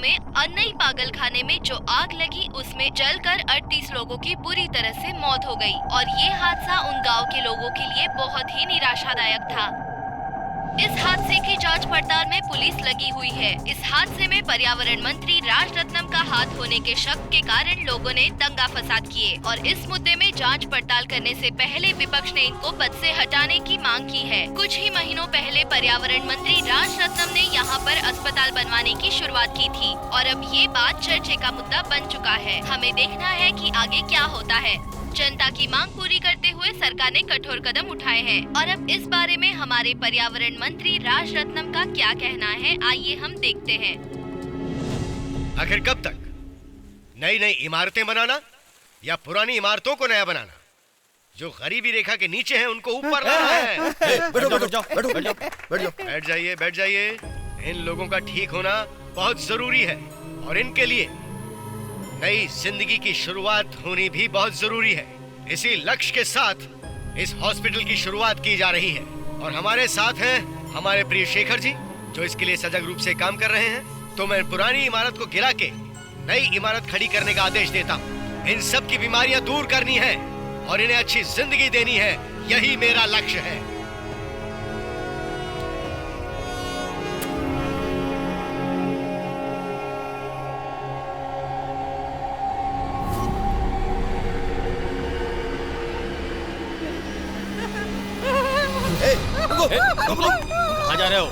में अन्नई पागलखाने में जो आग लगी उसमें जलकर 38 लोगों की बुरी तरह से मौत हो गई और ये हादसा उन गांव के लोगों के लिए बहुत ही निराशादायक था। इस हादसे की जांच पड़ताल में पुलिस लगी हुई है। इस हादसे में पर्यावरण मंत्री राजरत्नम का हाथ होने के शक के कारण लोगों ने दंगा फसाद किए और इस मुद्दे में जांच पड़ताल करने से पहले विपक्ष ने इनको पद से हटाने की मांग की है। कुछ ही महीनों पहले पर्यावरण मंत्री राजरत्नम ने यहाँ पर अस्पताल बनवाने की शुरुआत की थी और अब ये बात चर्चे का मुद्दा बन चुका है। हमें देखना है कि आगे क्या होता है। जनता की मांग पूरी करते हुए सरकार ने कठोर कदम उठाए हैं और अब इस बारे में हमारे पर्यावरण मंत्री राजरत्नम का क्या कहना है, आइए हम देखते हैं। आखिर कब तक नई नई इमारतें बनाना या पुरानी इमारतों को नया बनाना? जो गरीबी रेखा के नीचे हैं उनको ऊपर लाना है। बैठ जाइए। इन लोगों का ठीक होना बहुत जरूरी है और इनके लिए नई जिंदगी की शुरुआत होनी भी बहुत जरूरी है। इसी लक्ष्य के साथ इस हॉस्पिटल की शुरुआत की जा रही है और हमारे साथ हैं हमारे प्रिय शेखर जी जो इसके लिए सजग रूप से काम कर रहे हैं। तो मैं पुरानी इमारत को गिरा के नई इमारत खड़ी करने का आदेश देता हूँ। इन सब की बीमारियां दूर करनी है और इन्हें अच्छी जिंदगी देनी है, यही मेरा लक्ष्य है। कहाँ जा रहे हो?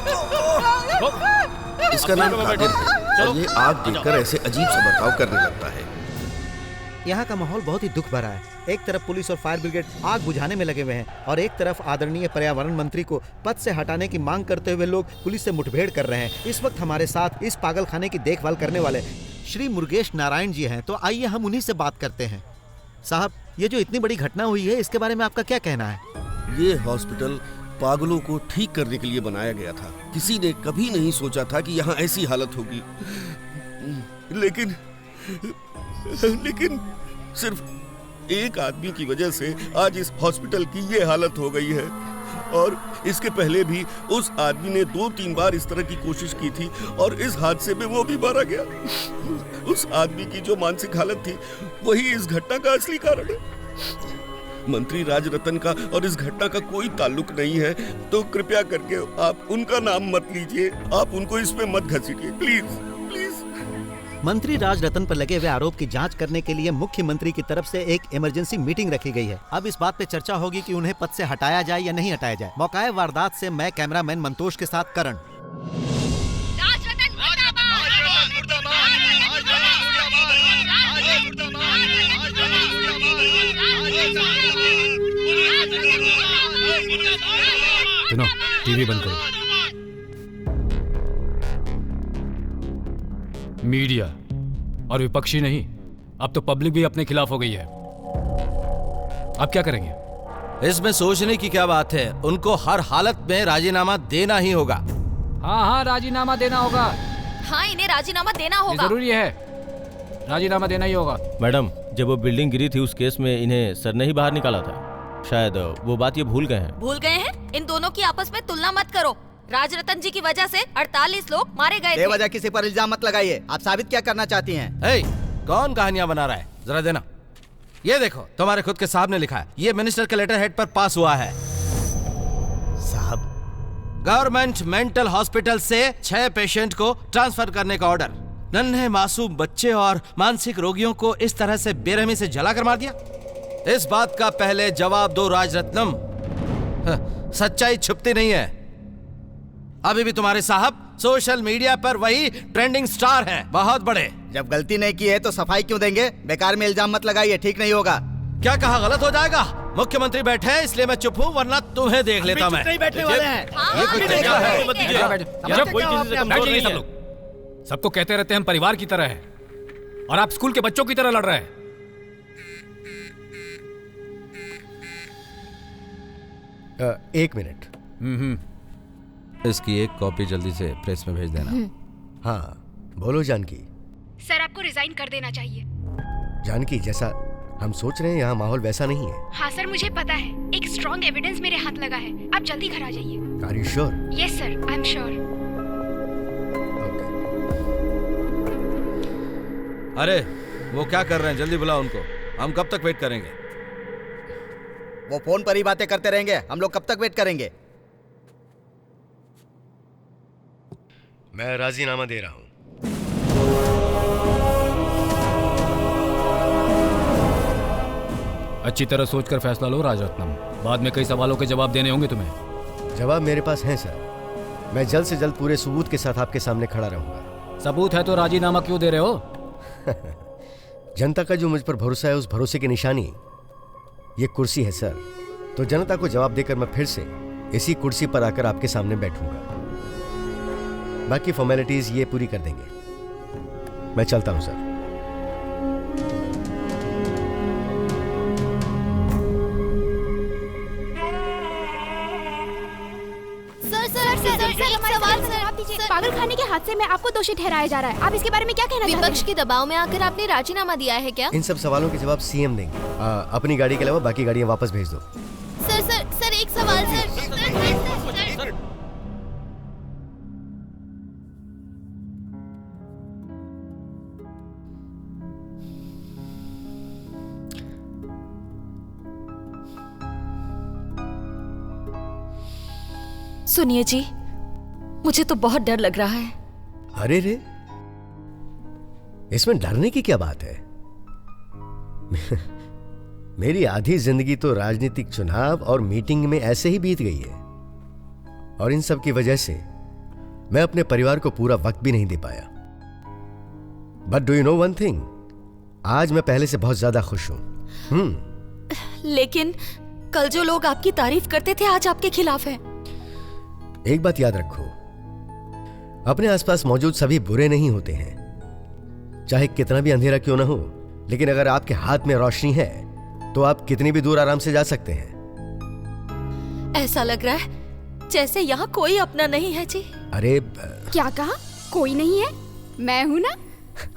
इसका नाम कादिर है और ये आग देखकर ऐसे अजीब सा बर्ताव करने लगता है। यहाँ का माहौल बहुत ही दुख भरा है। एक तरफ पुलिस और फायर ब्रिगेड आग बुझाने में लगे हुए हैं और एक तरफ आदरणीय पर्यावरण मंत्री को पद से हटाने की मांग करते हुए लोग पुलिस से मुठभेड़ कर रहे हैं। इस वक्त हमारे साथ इस पागलखाने की देखभाल करने वाले श्री मुरुगेश नारायण जी हैं, तो आइए हम उन्हीं से बात करते हैं। साहब, ये जो इतनी बड़ी घटना हुई है इसके बारे में आपका क्या कहना है? ये हॉस्पिटल पागलों को ठीक करने के लिए बनाया गया था। किसी ने कभी नहीं सोचा था कि यहाँ ऐसी हालत होगी। लेकिन सिर्फ एक आदमी की वजह से आज इस हॉस्पिटल की ये हालत हो गई है और इसके पहले भी उस आदमी ने 2-3 बार इस तरह की कोशिश की थी और इस हादसे में वो भी मारा गया। उस आदमी की जो मानसिक हालत थी वही इस घटना का असली कारण है। मंत्री राजरत्न का और इस घटना का कोई ताल्लुक नहीं है, तो कृपया करके आप उनका नाम मत लीजिए, आप उनको इसमें मत घसीटिए, प्लीज प्लीज। मंत्री राजरत्न पर लगे हुए आरोप की जांच करने के लिए मुख्यमंत्री की तरफ से एक इमरजेंसी मीटिंग रखी गई है। अब इस बात पे चर्चा होगी कि उन्हें पद से हटाया जाए या नहीं हटाया जाए। मौकाए वारदात से मैं कैमरामैन मंतोष के साथ करण। सुनो, टीवी बंद करो। मीडिया और विपक्षी नहीं, अब तो पब्लिक भी अपने खिलाफ हो गई है। अब क्या करेंगे? इसमें सोचने की क्या बात है, उनको हर हालत में राजीनामा देना ही होगा। हाँ, राजीनामा देना होगा। हाँ, इन्हें राजीनामा देना होगा। जरूरी है, राजीनामा देना ही होगा। मैडम, जब वो बिल्डिंग गिरी थी उस केस में इन्हें सर ने ही बाहर निकाला था। शायद वो बात ये भूल गए हैं। इन दोनों की आपस में तुलना मत करो। राजरत्न जी की वजह से 48 लोग मारे गए थे। बेवजह किसी पर इल्जाम मत लगाइए। आप साबित क्या करना चाहती हैं? कौन कहानियां बना रहा है, जरा देना। ये देखो, तुम्हारे खुद के साहब ने लिखा है, ये मिनिस्टर के लेटर हेड पर पास हुआ है। साहब, गवर्नमेंट मेंटल हॉस्पिटल से 6 पेशेंट को ट्रांसफर करने का ऑर्डर। नन्हे मासूम बच्चे और मानसिक रोगियों को इस तरह से बेरहमी से जलाकर मार दिया। इस बात का पहले जवाब दो राजरत्नम। सच्चाई छुपती नहीं है। अभी भी तुम्हारे साहब सोशल मीडिया पर वही ट्रेंडिंग स्टार हैं, बहुत बड़े। जब गलती नहीं की है तो सफाई क्यों देंगे? बेकार में इल्जाम मत लगाइए, ठीक नहीं होगा। क्या कहा गलत हो जाएगा? मुख्यमंत्री बैठे हैं इसलिए मैं चुप हूँ, वरना तुम्हें देख लेता मैं। नहीं बैठने वाले हैं। ये कोई तरीका है? सबको कहते रहते हैं हम परिवार की तरह हैं और आप स्कूल के बच्चों की तरह लड़ रहे हैं। एक मिनट। इसकी एक कॉपी जल्दी से प्रेस में भेज देना। हाँ, बोलो जानकी। सर, आपको रिजाइन कर देना चाहिए। जानकी, जैसा हम सोच रहे हैं यहाँ माहौल वैसा नहीं है। हाँ सर, मुझे पता है। एक स्ट्रॉन्ग एविडेंस मेरे हाथ लगा है। आप जल्दी घर आ जाइए। Are you sure? Yes sir, I am sure. अरे वो क्या कर रहे हैं, जल्दी बुलाओ उनको। हम कब तक वेट करेंगे? वो फोन पर ही बातें करते रहेंगे, हम लोग कब तक वेट करेंगे? मैं राजीनामा दे रहा हूं। अच्छी तरह सोचकर फैसला लो राजरत्नम, बाद में कई सवालों के जवाब देने होंगे तुम्हें। जवाब मेरे पास है सर। मैं जल्द से जल्द पूरे सबूत के साथ आपके सामने खड़ा रहूंगा। सबूत है तो राजीनामा क्यों दे रहे हो? जनता का जो मुझ पर भरोसा है, उस भरोसे की निशानी ये कुर्सी है सर। तो जनता को जवाब देकर मैं फिर से इसी कुर्सी पर आकर आपके सामने बैठूंगा। बाकी फॉर्मेलिटीज ये पूरी कर देंगे। मैं चलता हूं सर। पागल खाने के हादसे में आपको दोषी ठहराया जा रहा है। आप इसके बारे में क्या कहना चाहते हैं? विपक्ष के दबाव में आकर आपने राजीनामा दिया है क्या? इन सब सवालों के जवाब सीएम देंगे। अपनी गाड़ी के अलावा बाकी गाड़ियां वापस भेज दो। सर एक सवाल सर। सुनिए जी, मुझे तो बहुत डर लग रहा है। अरे रे, इसमें डरने की क्या बात है? मेरी आधी जिंदगी तो राजनीतिक चुनाव और मीटिंग में ऐसे ही बीत गई है, और इन सब की वजह से मैं अपने परिवार को पूरा वक्त भी नहीं दे पाया। But do you know one thing, आज मैं पहले से बहुत ज्यादा खुश हूं। लेकिन कल जो लोग आपकी तारीफ करते थे आज आपके खिलाफ हैं। एक बात याद रखो, अपने आसपास मौजूद सभी बुरे नहीं होते हैं, चाहे कितना भी अंधेरा क्यों ना हो। लेकिन अगर आपके हाथ में रोशनी है तो आप कितनी भी दूर आराम से जा सकते हैं। ऐसा लग रहा है जैसे यहाँ कोई अपना नहीं है जी। अरे क्या कहा? कोई नहीं है? मैं हूँ ना।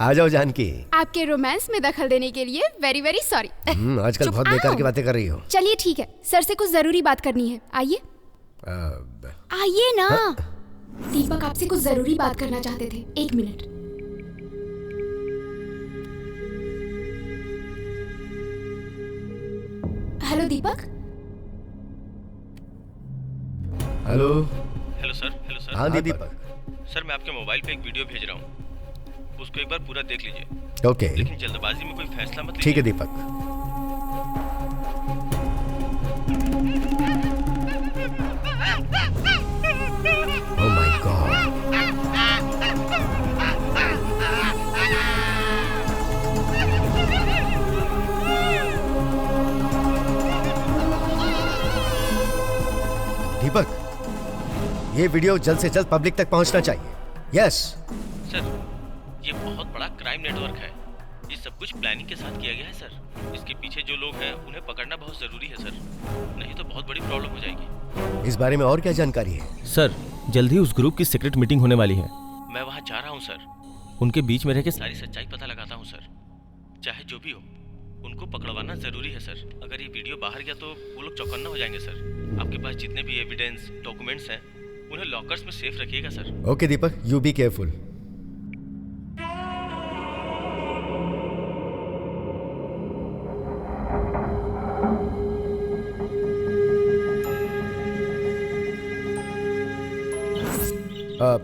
आ जाओ जानकी। आपके रोमांस में दखल देने के लिए वेरी वेरी सॉरी। आजकल बहुत बेकार की बातें कर रही हो। चलिए ठीक है, सर से कुछ जरूरी बात करनी है। आइए आइए ना। दीपक आपसे कुछ जरूरी बात करना चाहते थे। 1 minute. Hello Deepak. Hello sir. हाँ दीपक। सर मैं आपके मोबाइल पे एक वीडियो भेज रहा हूँ, उसको एक बार पूरा देख लीजिए। ओके। लेकिन जल्दबाजी में कोई फैसला मत लीजिए। ठीक है दीपक। Oh my God. दीपक, ये वीडियो जल्द से जल्द पब्लिक तक पहुंचना चाहिए। यस सर, ये बहुत बड़ा क्राइम नेटवर्क है। ये सब कुछ प्लानिंग के साथ किया गया है सर। इसके पीछे जो लोग हैं उन्हें पकड़ना बहुत जरूरी है सर, नहीं तो बहुत बड़ी प्रॉब्लम हो जाएगी। इस बारे में और क्या जानकारी है? सर जल्द ही उस ग्रुप की सीक्रेट मीटिंग होने वाली है। मैं वहाँ जा रहा हूँ सर। उनके बीच में रह के सारी सच्चाई पता लगाता हूँ सर। चाहे जो भी हो, उनको पकड़वाना जरूरी है सर। अगर ये वीडियो बाहर गया तो वो लोग चौकन्ना हो जाएंगे सर। आपके पास जितने भी एविडेंस डॉक्यूमेंट्स हैं उन्हें लॉकर्स में सेफ रखिएगा sir. Okay Deepak, you be careful.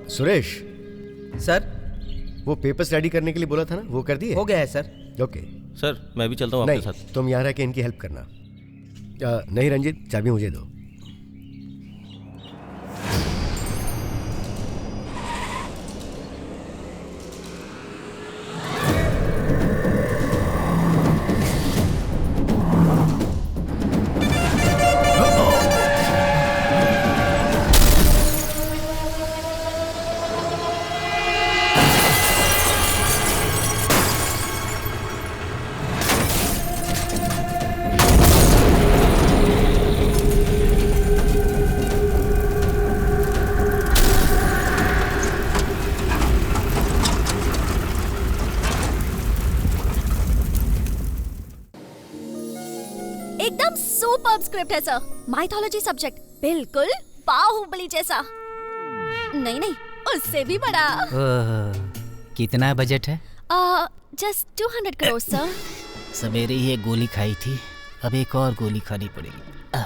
Suresh sir, वो पेपर्स रेडी करने के लिए बोला था ना, वो कर दिए? हो गया है सर। ओके सर मैं भी चलता हूँ आपके नहीं, साथ। तुम यहाँ रह के इनकी हेल्प करना। नहीं रंजीत, चाबी मुझे दो। एकदम सुपर्ब स्क्रिप्ट है सर। माइथोलॉजी सब्जेक्ट बिल्कुल बाहुबली जैसा। नहीं, उससे भी बड़ा। कितना बजट है? Just 200 crore sir. सवेरे ही एक गोली खाई थी, अब एक और गोली खानी पड़ेगी।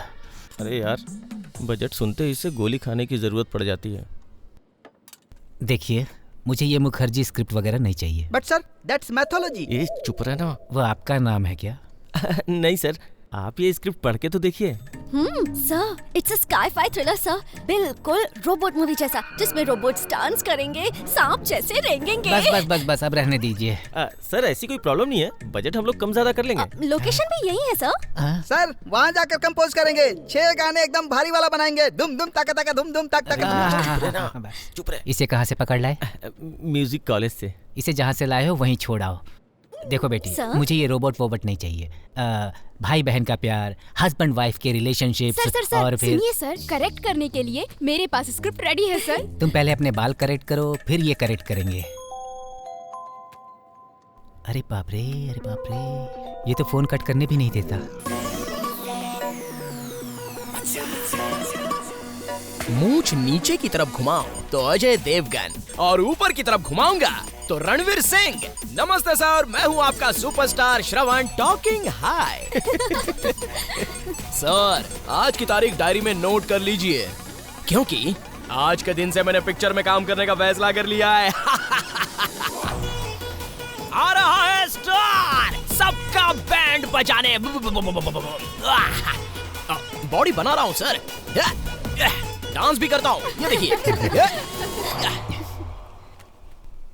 अरे यार, बजट सुनते ही इसे गोली खाने की जरूरत पड़ जाती है। देखिए, मुझे ये मुखर्जी स्क्रिप्ट वगैरह नहीं चाहिए। But sir that's mythology. ये चुप रहना। वो आपका नाम है क्या? नहीं सर, आप ये स्क्रिप्ट पढ़ के तो देखिए। Sir it's a sky-phi thriller sir, बिल्कुल रोबोट मूवी जैसा, जिसमें रोबोट्स डांस करेंगे, सांप जैसे रेंगेंगे। बस अब रहने दीजिए। सर ऐसी कोई प्रॉब्लम नहीं है, बजट हम लोग कम ज्यादा कर लेंगे। लोकेशन भी यही है सर। सर वहाँ जाकर कंपोज करेंगे, 6 गाने एकदम भारी वाला बनाएंगे, धुम धुम तक तक धुम धुम तक तक। चुप रहे। इसे कहाँ से पकड़ लाए? म्यूजिक कॉलेज से। इसे जहाँ से लाए हो वहीं छोड़ आओ। देखो बेटी, मुझे ये रोबोट वोबट नहीं चाहिए। भाई बहन का प्यार, हस्बैंड वाइफ के रिलेशनशिप और फिर सुनिए सर, करेक्ट करने के लिए मेरे पास स्क्रिप्ट रेडी है सर। तुम पहले अपने बाल करेक्ट करो, फिर ये करेक्ट करेंगे। अरे बाप रे, ये तो फोन कट करने भी नहीं देता। मूंछ नीचे की तरफ घुमाओ तो अजय देवगन, और ऊपर की तरफ घुमाऊंगा तो रणवीर सिंह। नमस्ते सर, मैं हूं आपका सुपरस्टार श्रवण टॉकिंग हाय। सर आज की तारीख डायरी में नोट कर लीजिए, क्योंकि आज के दिन से मैंने पिक्चर में काम करने का फैसला कर लिया है। आ रहा है स्टार, सबका बैंड बजाने। बॉडी बना रहा हूँ सर, डांस भी करता हूँ, ये देखिए।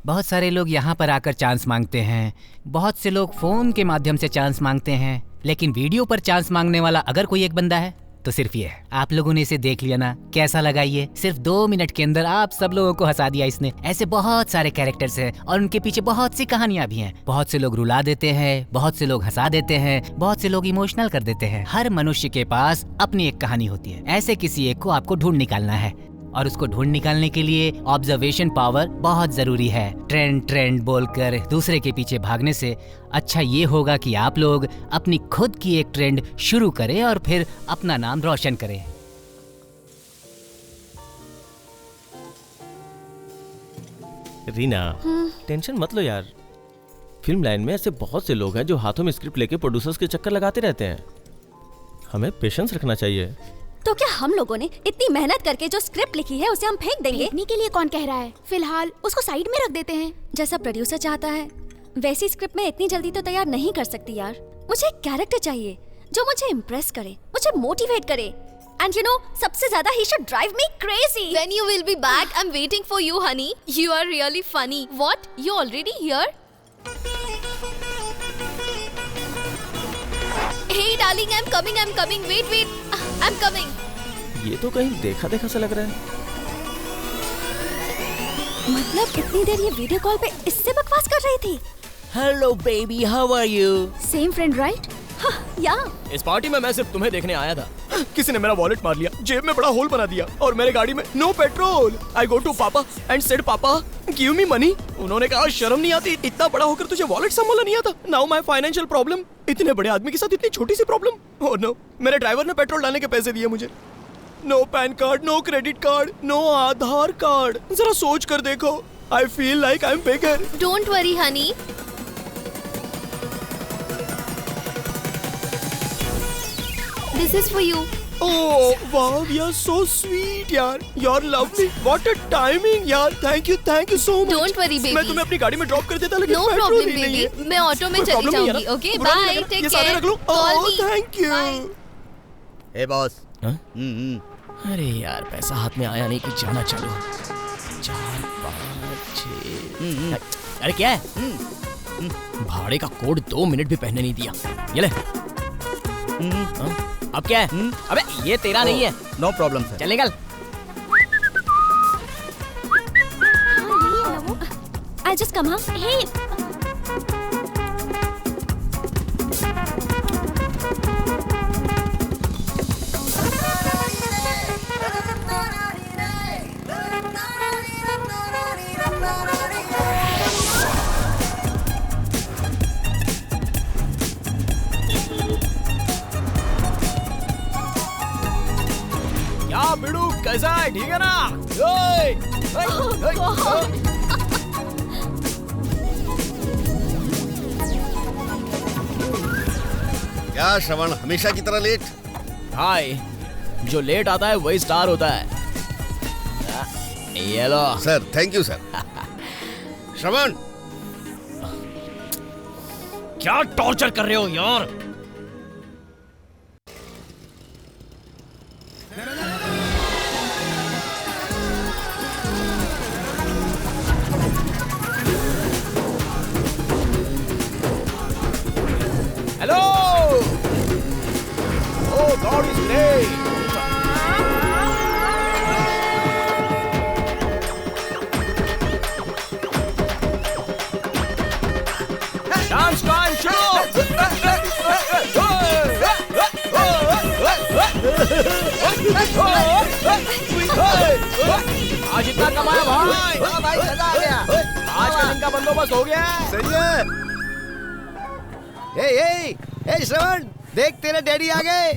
बहुत सारे लोग यहाँ पर आकर चांस मांगते हैं, बहुत से लोग फोन के माध्यम से चांस मांगते हैं, लेकिन वीडियो पर चांस मांगने वाला अगर कोई एक बंदा है तो सिर्फ ये है। आप लोगों ने इसे देख लिया ना, कैसा लगा ये? सिर्फ 2 मिनट के अंदर आप सब लोगों को हंसा दिया इसने। ऐसे बहुत सारे कैरेक्टर्स हैं और उनके पीछे बहुत सी कहानियां भी हैं। बहुत से लोग रुला देते हैं, बहुत से लोग हंसा देते हैं, बहुत से लोग इमोशनल कर देते हैं। हर मनुष्य के पास अपनी एक कहानी होती है, ऐसे किसी एक को आपको ढूंढ निकालना है, और उसको ढूंढ निकालने के लिए ऑब्जर्वेशन पावर बहुत जरूरी है। ट्रेंड बोलकर दूसरे के पीछे भागने से अच्छा ये होगा कि आप लोग अपनी खुद की एक ट्रेंड शुरू करें और फिर अपना नाम रोशन करें। रीना, टेंशन मत लो यार। फिल्म लाइन में ऐसे बहुत से लोग हैं जो हाथों में स्क्रिप्ट लेके प्रोड्यूसर्स के चक्कर लगाते रहते हैं। हमें पेशेंस रखना चाहिए। तो क्या हम लोगों ने इतनी मेहनत करके जो स्क्रिप्ट लिखी है उसे हम फेंक देंगे? फेंकने के लिए कौन कह रहा है? फिलहाल उसको साइड में रख देते हैं। जैसा प्रोड्यूसर चाहता है वैसी स्क्रिप्ट में इतनी जल्दी तो तैयार नहीं कर सकती यार। मुझे एक कैरेक्टर चाहिए जो मुझे इम्प्रेस करे, मुझे मोटिवेट करे, एंड यू नो सबसे ज्यादा he should drive me crazy. When you will be back, I'm waiting for you, honey. You are really funny. What? You already here? Hey, darling, I'm coming. Wait. I'm coming. ये तो कहीं देखा देखा सा लग रहा है। मतलब इतनी देर ये वीडियो कॉल पे इससे बकवास कर रही थी। Hello baby, how are you? Same friend right? या इस पार्टी में मैं सिर्फ तुम्हें देखने आया था। किसी ने मेरा वॉलेट मार लिया, जेब में बड़ा होल बना दिया, और मेरे गाड़ी में no petrol. I go to papa and said papa give me money. उन्होंने कहा शर्म नहीं आती, इतना बड़ा होकर तुझे वॉलेट संभाला नहीं आता। Now my financial problem. इतने बड़े आदमी के साथ इतनी छोटी सी प्रॉब्लम। ओह नो, मेरे ड्राइवर ने पेट्रोल डालने के पैसे दिए मुझे। No PAN card, no credit card, no Aadhaar card. जरा सोच कर देखो। I feel like I am beggar. Don't worry, honey. This is for you. Oh wow, you're so sweet यार। You're lovely. What a timing यार। Thank you so much. Don't worry, baby. मैं तुम्हें अपनी गाड़ी में ड्रॉप कर देता, लेकिन No पेट्रोल problem, ही नहीं baby. है। मैं ऑटो में कोई चली problem नहीं है जाऊंगी। ना? Okay, बुरा नहीं bye. लगेगा? Take ये सारे care. रख लूं? Call Oh, me. thank you. Bye. A boss. अरे यार पैसा हाथ में आया नहीं कि जाना चालू। 4 5 6। अरे क्या है? भाड़े का कोड 2 मिनट भी पहनने नहीं दिया। ये ले। अब क्या है? अबे ये तेरा नहीं है। No problem sir. चल निकल। I just come. Hey. क्या बिड़ू, कैसा है? ठीक है ना? ओए, ओए, ओए, ओए। क्या श्रवण हमेशा की तरह लेट? हाय, जो लेट आता है वही स्टार होता है। ये लो सर, थैंक यू सर। श्रवण, क्या टॉर्चर कर रहे हो यार? Hello, oh God is great. Dance time शुरू। आज इतना कमाया भाई। भाई मजा आ गया। आज का दिन का बंदोबस्त हो गया। सही है। ए श्रवण, देख तेरे डैडी आ गए।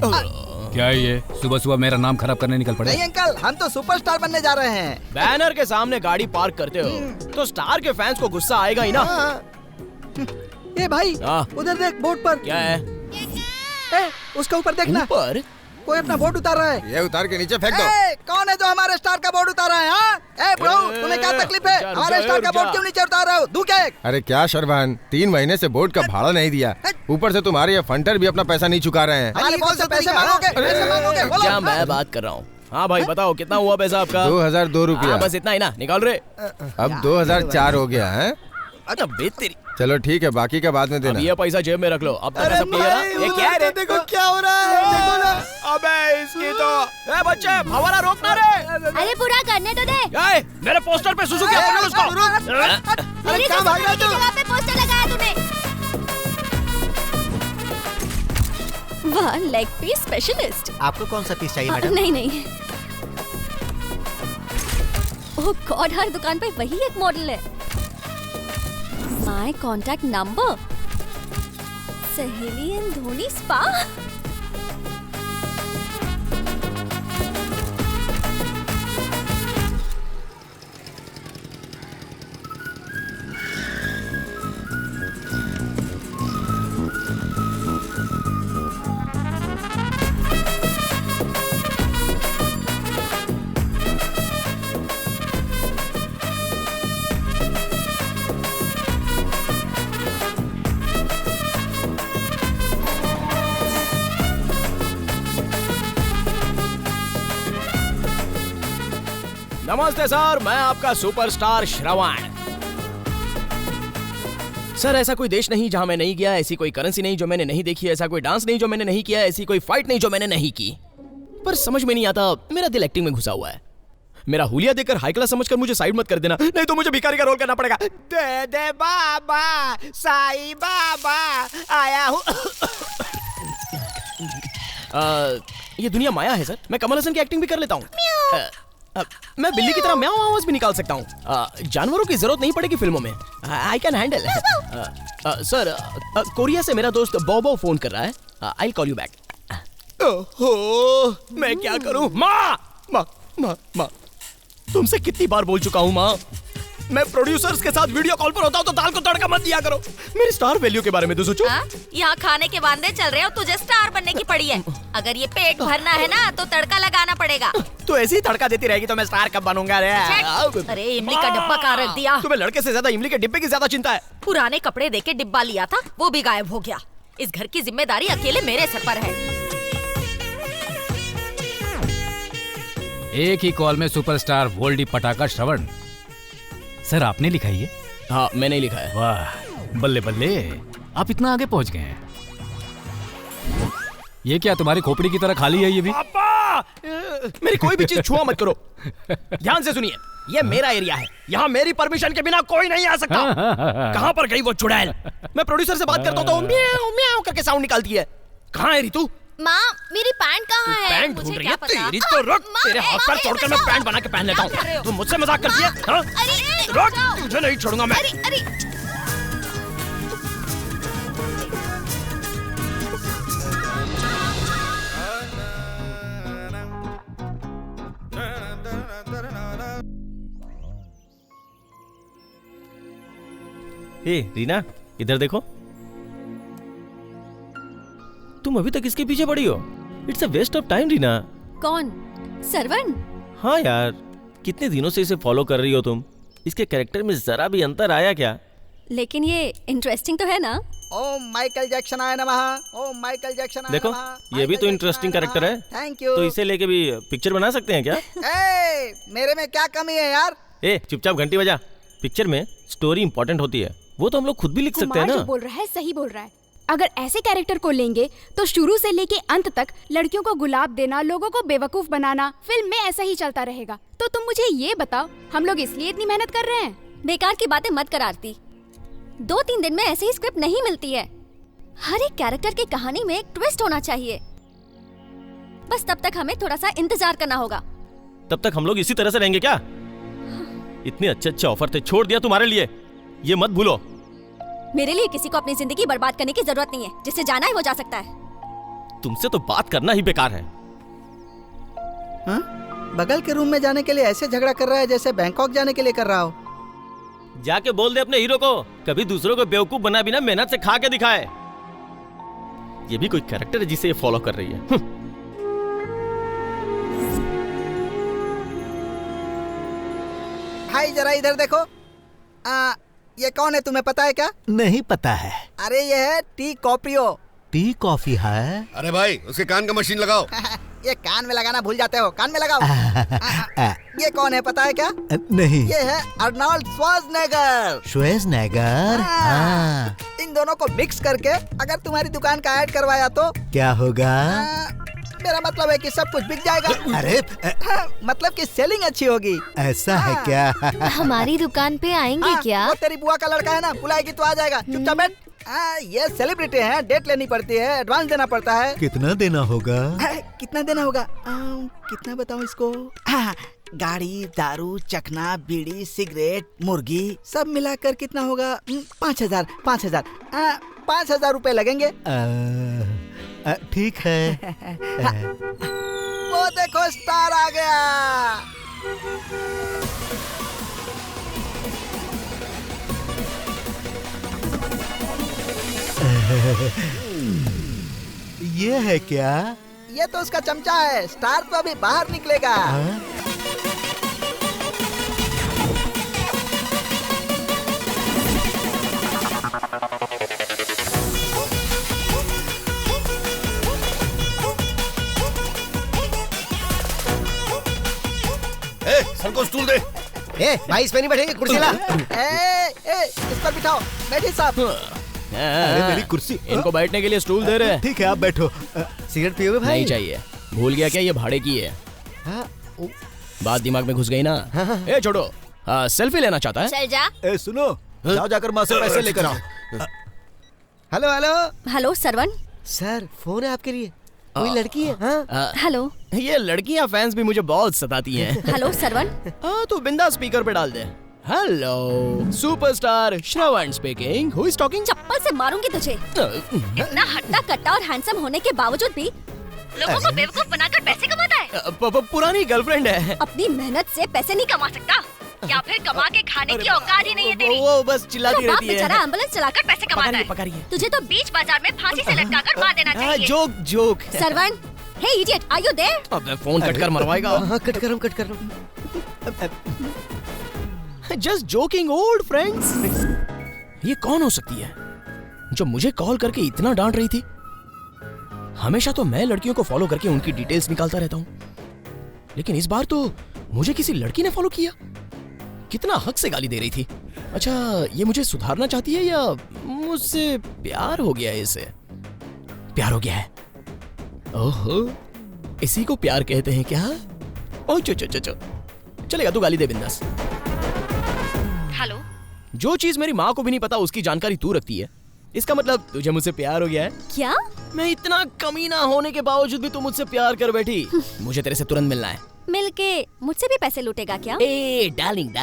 क्या है ये? सुबह सुबह मेरा नाम खराब करने निकल पड़े? नहीं अंकल, हम तो सुपरस्टार बनने जा रहे हैं। बैनर के सामने गाड़ी पार्क करते हो तो स्टार के फैंस को गुस्सा आएगा ही ना। ए भाई, उधर देख बोर्ड पर। क्या है? ए, उसके ऊपर देखना। ऊपर कोई अपना बोर्ड उतार रहा है। ये उतार के नीचे फेंक दो। कौन है जो हमारे स्टार का बोर्ड उतार रहा है? हाँ? ए ब्रो, तुम्हें क्या तकलीफ है? हमारे स्टार का बोर्ड क्यों नीचे उतार रहे हो? दू क्या? अरे क्या शरवान, 3 महीने से बोर्ड का भाड़ा नहीं दिया, ऊपर से तुम्हारे ये फंटर भी अपना पैसा नहीं चुका रहे हैं। हमारे बॉस से पैसे मांगोगे? पैसे मांगोगे? बोलो। क्या मैं बात कर रहा हूँ? हाँ भाई बताओ, कितना हुआ पैसा आपका? 2002 रुपया। बस इतना ही ना, निकाल रहे। अब 2004 हो गया है। अच्छा बेच तेरी। चलो ठीक है, बाकी का बाद में देना। ये पैसा जेब में रख लो। अब तक सब क्लियर है? ये क्या है रे? देखो क्या हो रहा है, देखो ना। अबे इसकी तो। ए बच्चे, फव्वारा रोकना रे। अरे पूरा करने तो दे। ए, मेरे पोस्टर पे सुसु क्या पकड़ उसको। अरे क्या भाग रहा है तू? जगह पे पोस्टर लगाया तूने। वाह, लेग पीस स्पेशलिस्ट। आपको कौन सा पीस चाहिए मैडम? नहीं नहीं। ओह गॉड, हर दुकान पे वही एक मॉडल है। माय कॉन्टैक्ट नंबर, सहेली एंड धोनी स्पा। नमस्ते सर, मैं आपका सुपरस्टार श्रवण। सर ऐसा कोई देश नहीं जहां मैं नहीं गया, ऐसी कोई करेंसी नहीं जो मैंने नहीं देखी, ऐसा कोई डांस नहीं जो मैंने नहीं किया, ऐसी कोई फाइट नहीं जो मैंने नहीं की। पर समझ में नहीं आता, मेरा दिल एक्टिंग में घुसा हुआ है। मेरा हुलिया देखकर हाई क्लास समझकर मुझे साइड मत कर देना, नहीं तो मुझे भिखारी का रोल करना पड़ेगा। दे दे बाबा, साईं बाबा आया हूँ। ये दुनिया माया है सर, मैं कमल हसन की एक्टिंग भी कर लेता हूँ। मैं बिल्ली की तरह म्याऊं आवाज भी निकाल सकता हूँ। जानवरों की जरूरत नहीं पड़ेगी फिल्मों में। I can handle. Sir Korea से मेरा दोस्त बॉबो फोन कर रहा है। I call you back. ओहो, मैं क्या करूं? माँ माँ माँ माँ, तुमसे कितनी बार बोल चुका हूँ माँ, मैं प्रोड्यूसर्स के साथ वीडियो कॉल पर होता हूँ तो दाल को तड़का मत दिया करो। मेरी स्टार वैल्यू के बारे में तो सोचो। यहाँ खाने के वांदे चल रहे हो, तुझे स्टार बनने की पड़ी है। अगर ये पेट भरना है ना तो तड़का लगाना पड़ेगा। तो ऐसे ही तड़का देती रहेगी तो मैं स्टार कब बनूंगा रे? अरे इमली का डब्बा कहाँ रख दिया? तुम्हें लड़के से ज्यादा इमली के डिब्बे की ज्यादा चिंता है। पुराने कपड़े देके डिब्बा लिया था, वो भी गायब हो गया। इस घर की जिम्मेदारी अकेले मेरे सर पर है। एक ही कॉल में सुपरस्टार वोल्डी पटाखा श्रवण। सर आपने लिखा है ये? हाँ मैंने लिखा है। वाह बल्ले बल्ले, आप इतना आगे पहुंच गए हैं। ये क्या तुम्हारी खोपड़ी की तरह खाली है ये भी? पापा, मेरी कोई भी चीज छुआ मत करो। ध्यान से सुनिए, ये मेरा एरिया है, यहाँ मेरी परमिशन के बिना कोई नहीं आ सकता। कहाँ पर गई वो चुड़ैल? मैं प्रोड्यूसर से बात करता हूँ तो म्याऊं म्याऊं करके साउंड निकालती है। कहाँ है रितु? माँ मेरी पैंट कहाँ है? पैंट ढूंढ रही है? तेरी तो रुक, तेरे हाथ पर तोड़कर मैं पैंट बना के पहन लेता हूँ। तुम मुझसे मजाक करती है? हाँ? रुक, तुझे नहीं छोड़ूंगा मैं। ए रीना, इधर देखो। तुम अभी तक इसके पीछे पड़ी हो? It's a waste of time Reena. कौन? सरवन? हाँ यार, कितने दिनों से इसे फॉलो कर रही हो तुम? इसके कैरेक्टर में जरा भी अंतर आया क्या? लेकिन ये इंटरेस्टिंग तो है ना? ओम माइकल जैक्सन आए नमः। ओम माइकल जैक्सन आए देखो, नमः। ये भी तो इंटरेस्टिंग कैरेक्टर है। Thank you. तो इसे लेके भी पिक्चर बना सकते हैं क्या? ए, मेरे में क्या कमी है यार? ए, चुपचाप घंटी बजा। पिक्चर में स्टोरी इंपॉर्टेंट होती है, वो तो हम लोग खुद भी लिख सकते हैं ना। जो बोल रहा है सही बोल रहा है। अगर ऐसे कैरेक्टर को लेंगे तो शुरू से लेके अंत तक लड़कियों को गुलाब देना, लोगों को बेवकूफ बनाना, फिल्म में ऐसा ही चलता रहेगा। तो तुम मुझे ये बताओ, हम लोग इसलिए इतनी मेहनत कर रहे हैं? बेकार की बातें मत कर आरती। 2-3 दिन में ऐसे ही स्क्रिप्ट नहीं मिलती है। हर एक कैरेक्टर की कहानी में एक ट्विस्ट होना चाहिए। बस तब तक हमें थोड़ा सा इंतजार करना होगा। तब तक हम लोग इसी तरह से रहेंगे क्या? इतने अच्छे ऑफर थे, छोड़ दिया तुम्हारे लिए, ये मत भूलो। मेरे लिए किसी को अपनी जिंदगी बर्बाद करने की जरूरत नहीं है। जिसे जाना है वो जा सकता है। तुमसे तो बात करना ही बेकार है। हाँ? बगल के रूम में जाने के लिए ऐसे झगड़ा कर रहा है जैसे बैंकॉक जाने के लिए कर रहा हो। जाके बोल दे अपने हीरो को, कभी दूसरों को बेवकूफ बना बिना मेहनत से खा के दिखाए। ये भी कोई कैरेक्टर है जिसे ये फॉलो कर रही है। भाई जरा इधर देखो। ये कौन है तुम्हें पता है क्या? नहीं पता है। अरे ये है टी कॉप्रियो। टी कॉफी है? अरे भाई, उसके कान का मशीन लगाओ। ये कान में लगाना भूल जाते हो, कान में लगाओ। ये कौन है पता है क्या? नहीं। ये है अर्नोल्ड श्वार्ज़नेगर। श्वार्ज़नेगर? हाँ। इन दोनों को मिक्स करके अगर तुम्हारी दुकान का ऐड करवाया तो क्या होगा? मेरा मतलब है कि सब कुछ बिक जाएगा। अरे मतलब कि सेलिंग अच्छी होगी। ऐसा है क्या? हमारी दुकान पे आएंगे क्या? वो तेरी बुआ का लड़का है ना, बुलाएगी तो आ जाएगा। चुपचाप बैठ। ये सेलिब्रिटी हैं, डेट लेनी पड़ती है, एडवांस देना पड़ता है। कितना देना होगा? कितना देना होगा? कितना बताऊं इसको? गाड़ी, दारू, चखना, बीड़ी, सिगरेट, मुर्गी सब मिलाकर कितना होगा? 5,000। 5,000 रुपए लगेंगे। ठीक है। वो देखो स्टार आ गया। ये है क्या? ये तो उसका चमचा है। स्टार तो अभी बाहर निकलेगा। सर को स्टूल दे। भाई इसमें नहीं बैठेंगे, कुर्सी ला। इस पर बिठाओ। बैठिए साहब। अरे मेरी कुर्सी। इनको बैठने के लिए स्टूल दे रहे हैं। ठीक है, आप बैठो। सिगरेट पियोगे भाई? नहीं चाहिए। भूल गया क्या ये भाड़े की है? बात दिमाग में घुस गई ना। ए छोड़ो, सेल्फी लेना चाहता है? चल जा। सुनो, जाओ जाकर माँ से पैसे लेकर आओ। Hello hello. Hello Sarvan. Sir, phone है आपके लिए। कोई लड़की है? हेलो। ये लड़कियां फैंस भी मुझे बहुत सताती हैं। हेलो सरवन। तो बिंदास स्पीकर पे डाल दे। Hello superstar Shravan speaking. Who is talking? चप्पल से मारूंगी तुझे। इतना हट्टा कट्टा और हैंडसम होने के बावजूद भी लोगों को बेवकूफ बनाकर पैसे कमाता है। पुरानी गर्लफ्रेंड है। अपनी मेहनत से पैसे नहीं कमा सकता या फिर कमा के खाने की औकात ही नहीं है तेरी। वो बस चिल्लाती रहती है। बेचारा एम्बुलेंस चलाकर पैसे कमाता है। तुझे तो बीच बाजार में फांसी से लटकाकर मार देना चाहिए। Joke. Sarvan, hey idiot, are you there? अब फोन कट कर मरवाएगा। हाँ, कट कर रहा हूँ। Just joking old friends. ये कौन हो सकती है जो मुझे कॉल करके इतना डांट रही थी? हमेशा तो मैं लड़कियों को फॉलो करके उनकी डिटेल्स निकालता रहता हूँ, लेकिन इस बार तो मुझे किसी लड़की ने फॉलो किया। कितना हक से गाली दे रही थी। अच्छा, ये मुझे सुधारना चाहती है या मुझसे प्यार हो गया है? इसे प्यार हो गया है। ओहो, इसी को प्यार कहते हैं क्या? ओह चो चलेगा, तू गाली दे बिंदास। हेलो। जो चीज मेरी माँ को भी नहीं पता उसकी जानकारी तू रखती है, इसका मतलब तुझे मुझसे प्यार हो गया है। क्या? मैं इतना कमीना होने के बावजूद भी तू मुझसे प्यार कर बैठी। मुझे तेरे से तुरंत मिलना है। मिलके मुझसे भी पैसे लूटेगा क्या? ए डार्लिंग,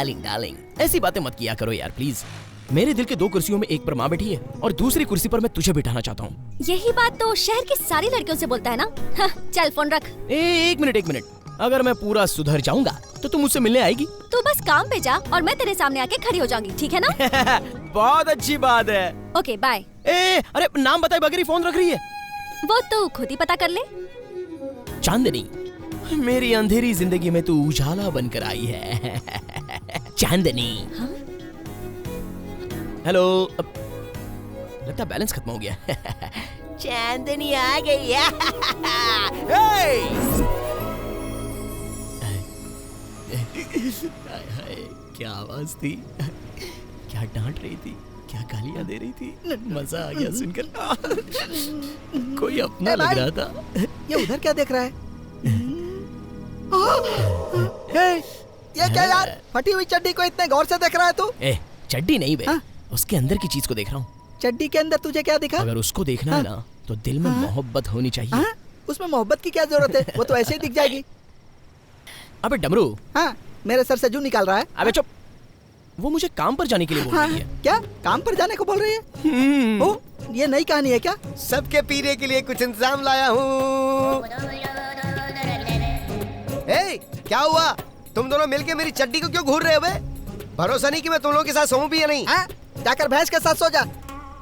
ऐसी बातें मत किया करो यार प्लीज। मेरे दिल के 2 कुर्सियों में एक पर माँ बैठी है और दूसरी कुर्सी पर मैं तुझे बिठाना चाहता हूँ। यही बात तो शहर की सारी लड़कियों से बोलता है ना। चल फोन रख। एक मिनट। अगर मैं पूरा सुधर जाऊंगा तो तू मुझसे मिलने आएगी? तू बस काम पे जा और मैं तेरे सामने आके खड़ी हो जाऊंगी, ठीक है ना? बहुत अच्छी बात है। Okay bye. अरे नाम बताए बगैर ही फोन रख रही है। वो तो खुद ही पता कर ले। चांदनी, मेरी अंधेरी जिंदगी में तू उजाला बनकर आई है। चांदनी। हेलो। लगता बैलेंस खत्म हो गया। चांदनी आ गई है। क्या आवाज थी, क्या डांट रही थी, क्या गालियां दे रही थी, मजा आ गया सुनकर। कोई अपना लग रहा था। ये उधर क्या देख रहा है? ये क्या यार, फटी हुई चड्डी को इतने गौर से देख रहा है तू? चड्डी नहीं बे, उसके अंदर की चीज को देख रहा हूँ। चड्डी के अंदर तुझे क्या दिखा? अगर उसको देखना है ना तो दिल में मोहब्बत होनी चाहिए। उसमें मोहब्बत की क्या जरूरत है, वो तो ऐसे ही दिख जाएगी। अबे डमरू। हाँ, मेरे सर से जू निकाल रहा है। अबे चुप, वो मुझे काम पर जाने के लिए बोल रही है। क्या काम पर जाने को बोल रही है? ओ, ये नई कहानी है क्या? सबके पीने के लिए कुछ इंतजाम लाया हूँ। क्या हुआ, तुम दोनों मिलके मेरी चड्डी को क्यों घूर रहे हो बे? भरोसा नहीं कि मैं तुम लोगों के साथ सोऊं भी या नहीं। जाकर भैंस के साथ सो जा।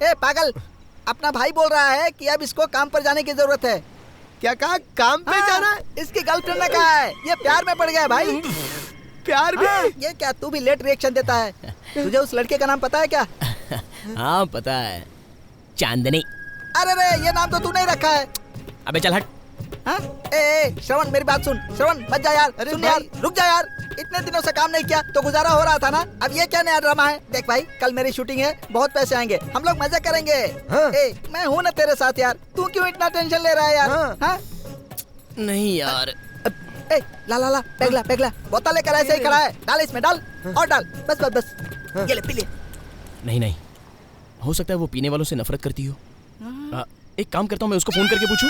ए पागल, अपना भाई बोल रहा है कि अब इसको काम पर जाने की जरूरत है। क्या कहा, काम पे जाना? इसकी गर्लफ्रेंड ने कहा है। ये प्यार में पड़ गया है भाई। प्यार भी? ये क्या, तू भी लेट रिएक्शन देता है? तुझे उस लड़के का नाम पता है क्या? हाँ पता है, चांदनी। अरे रे, ये नाम तो तू नहीं रखा है। अबे चल हट। हाँ? श्रवण मेरी बात सुन। श्रवण मत जा यार। सुन यार, रुक जा यार। इतने दिनों से काम नहीं किया तो गुजारा हो रहा था ना। अब ये क्या नया ड्रामा है? देख भाई, कल मेरी शूटिंग है, बहुत पैसे आएंगे, हम लोग मजे करेंगे। मैं हूँ ना तेरे साथ यार, तू क्यों इतना टेंशन ले रहा है यार? हाँ? नहीं यार। ला ला ला, पेगला बोतल लेकर ऐसे ही खड़ा है। डाल इसमें, डाल और डाल। बस बस बस, ये ले पी ले। नहीं, हो सकता है वो पीने वालों से नफरत करती हो। एक काम करता हूँ, मैं उसको फोन करके पूछूं।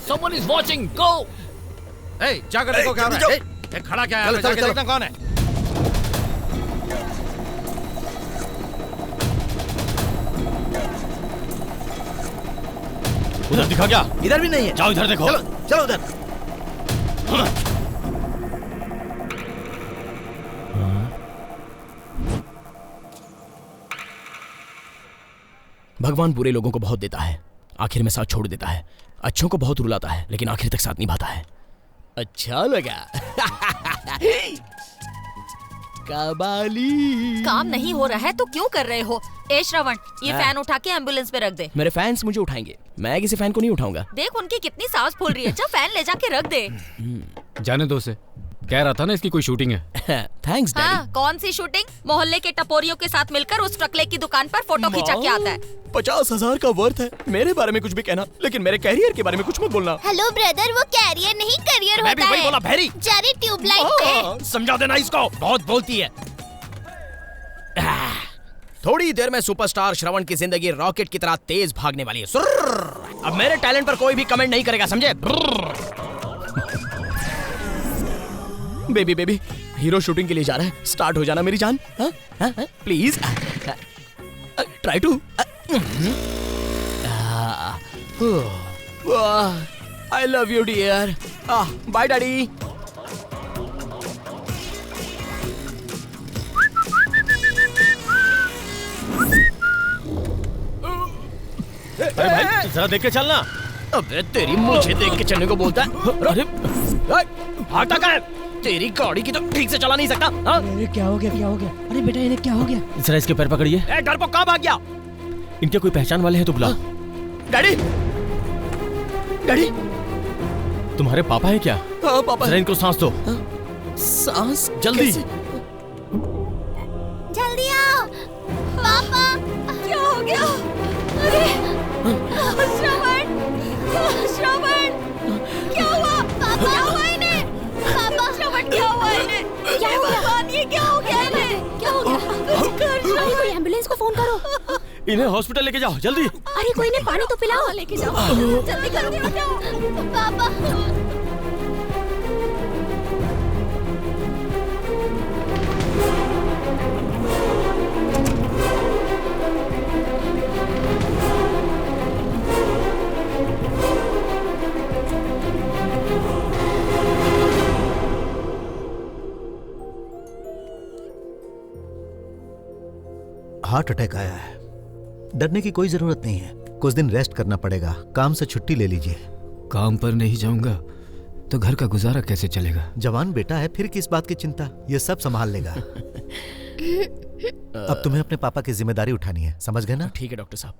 Someone is watching. Go. जाकर देखो क्या हो रहा है। खड़ा क्या है? जाके देखना कौन है। उधर दिखा क्या? इधर भी नहीं है। जाओ इधर देखो। चलो उधर। भगवान बुरे लोगों को बहुत देता है, आखिर में साथ छोड़ देता है। अच्छों को बहुत रुलाता है, लेकिन आखिर तक साथ निभाता है। अच्छा लगा। कबाली। काम नहीं हो रहा है तो क्यों कर रहे हो? श्रवण, ये फैन उठा के एम्बुलेंस पे रख दे। मेरे फैंस मुझे उठाएंगे, मैं किसी फैन को नहीं उठाऊंगा। देख उनकी कितनी सांस फूल रही है। जा फैन ले जाके रख दे। जाने दो उसे, कह रहा था ना इसकी कोई शूटिंग है। Thanks daddy. हाँ, कौन सी शूटिंग? मोहल्ले के टपोरियों के साथ मिलकर उस टकले की दुकान पर फोटो खिंचा के आता है। 50,000 का वर्थ है। मेरे बारे में कुछ भी कहना, लेकिन मेरे कैरियर के बारे में कुछ मत बोलना। हेलो ब्रदर, वो कैरियर नहीं करियर होता है। मैं भी वही बोला भैरी। जारी ट्यूबलाइट पे। समझा देना इसको, बहुत बोलती है। थोड़ी देर में सुपरस्टार श्रवण की जिंदगी रॉकेट की तरह तेज भागने वाली है। अब मेरे टैलेंट पर कोई भी कमेंट नहीं करेगा, समझे? बेबी, हीरो शूटिंग के लिए जा रहा है। स्टार्ट हो जाना मेरी जान। Please try to. I love you dear. Bye daddy. अरे भाई जरा देख के चलना। अबे तेरी, मुझे देख के चलने को बोलता है। अरे भागता कहाँ है? तेरी गाड़ी की तो ठीक से चला नहीं सकता। अरे क्या हो गया? अरे बेटा इन्हें क्या हो गया? जरा इसके पैर पकड़िए। डरपोक कहाँ भाग गया? इनके कोई पहचान वाले हैं तो बुलाओ। डैडी, तुम्हारे पापा है क्या? हाँ पापा। जरा इनको सांस दो। सांस? जल्दी। जल्दी आओ पापा। क्या हो गया? अरे श्रवण। इन्हें हॉस्पिटल लेके जाओ जल्दी। अरे कोई नहीं, पानी तो पिलाओ। लेके जाओ, जल्दी करो पापा। हार्ट अटैक आया है। डरने की कोई जरूरत नहीं है, कुछ दिन रेस्ट करना पड़ेगा। काम से छुट्टी ले लीजिए। काम पर नहीं जाऊंगा तो घर का गुजारा कैसे चलेगा? जवान बेटा है, फिर किस बात की चिंता, ये सब संभाल लेगा। अब तुम्हें अपने पापा की जिम्मेदारी उठानी है, समझ गए ना? ठीक है डॉक्टर साहब।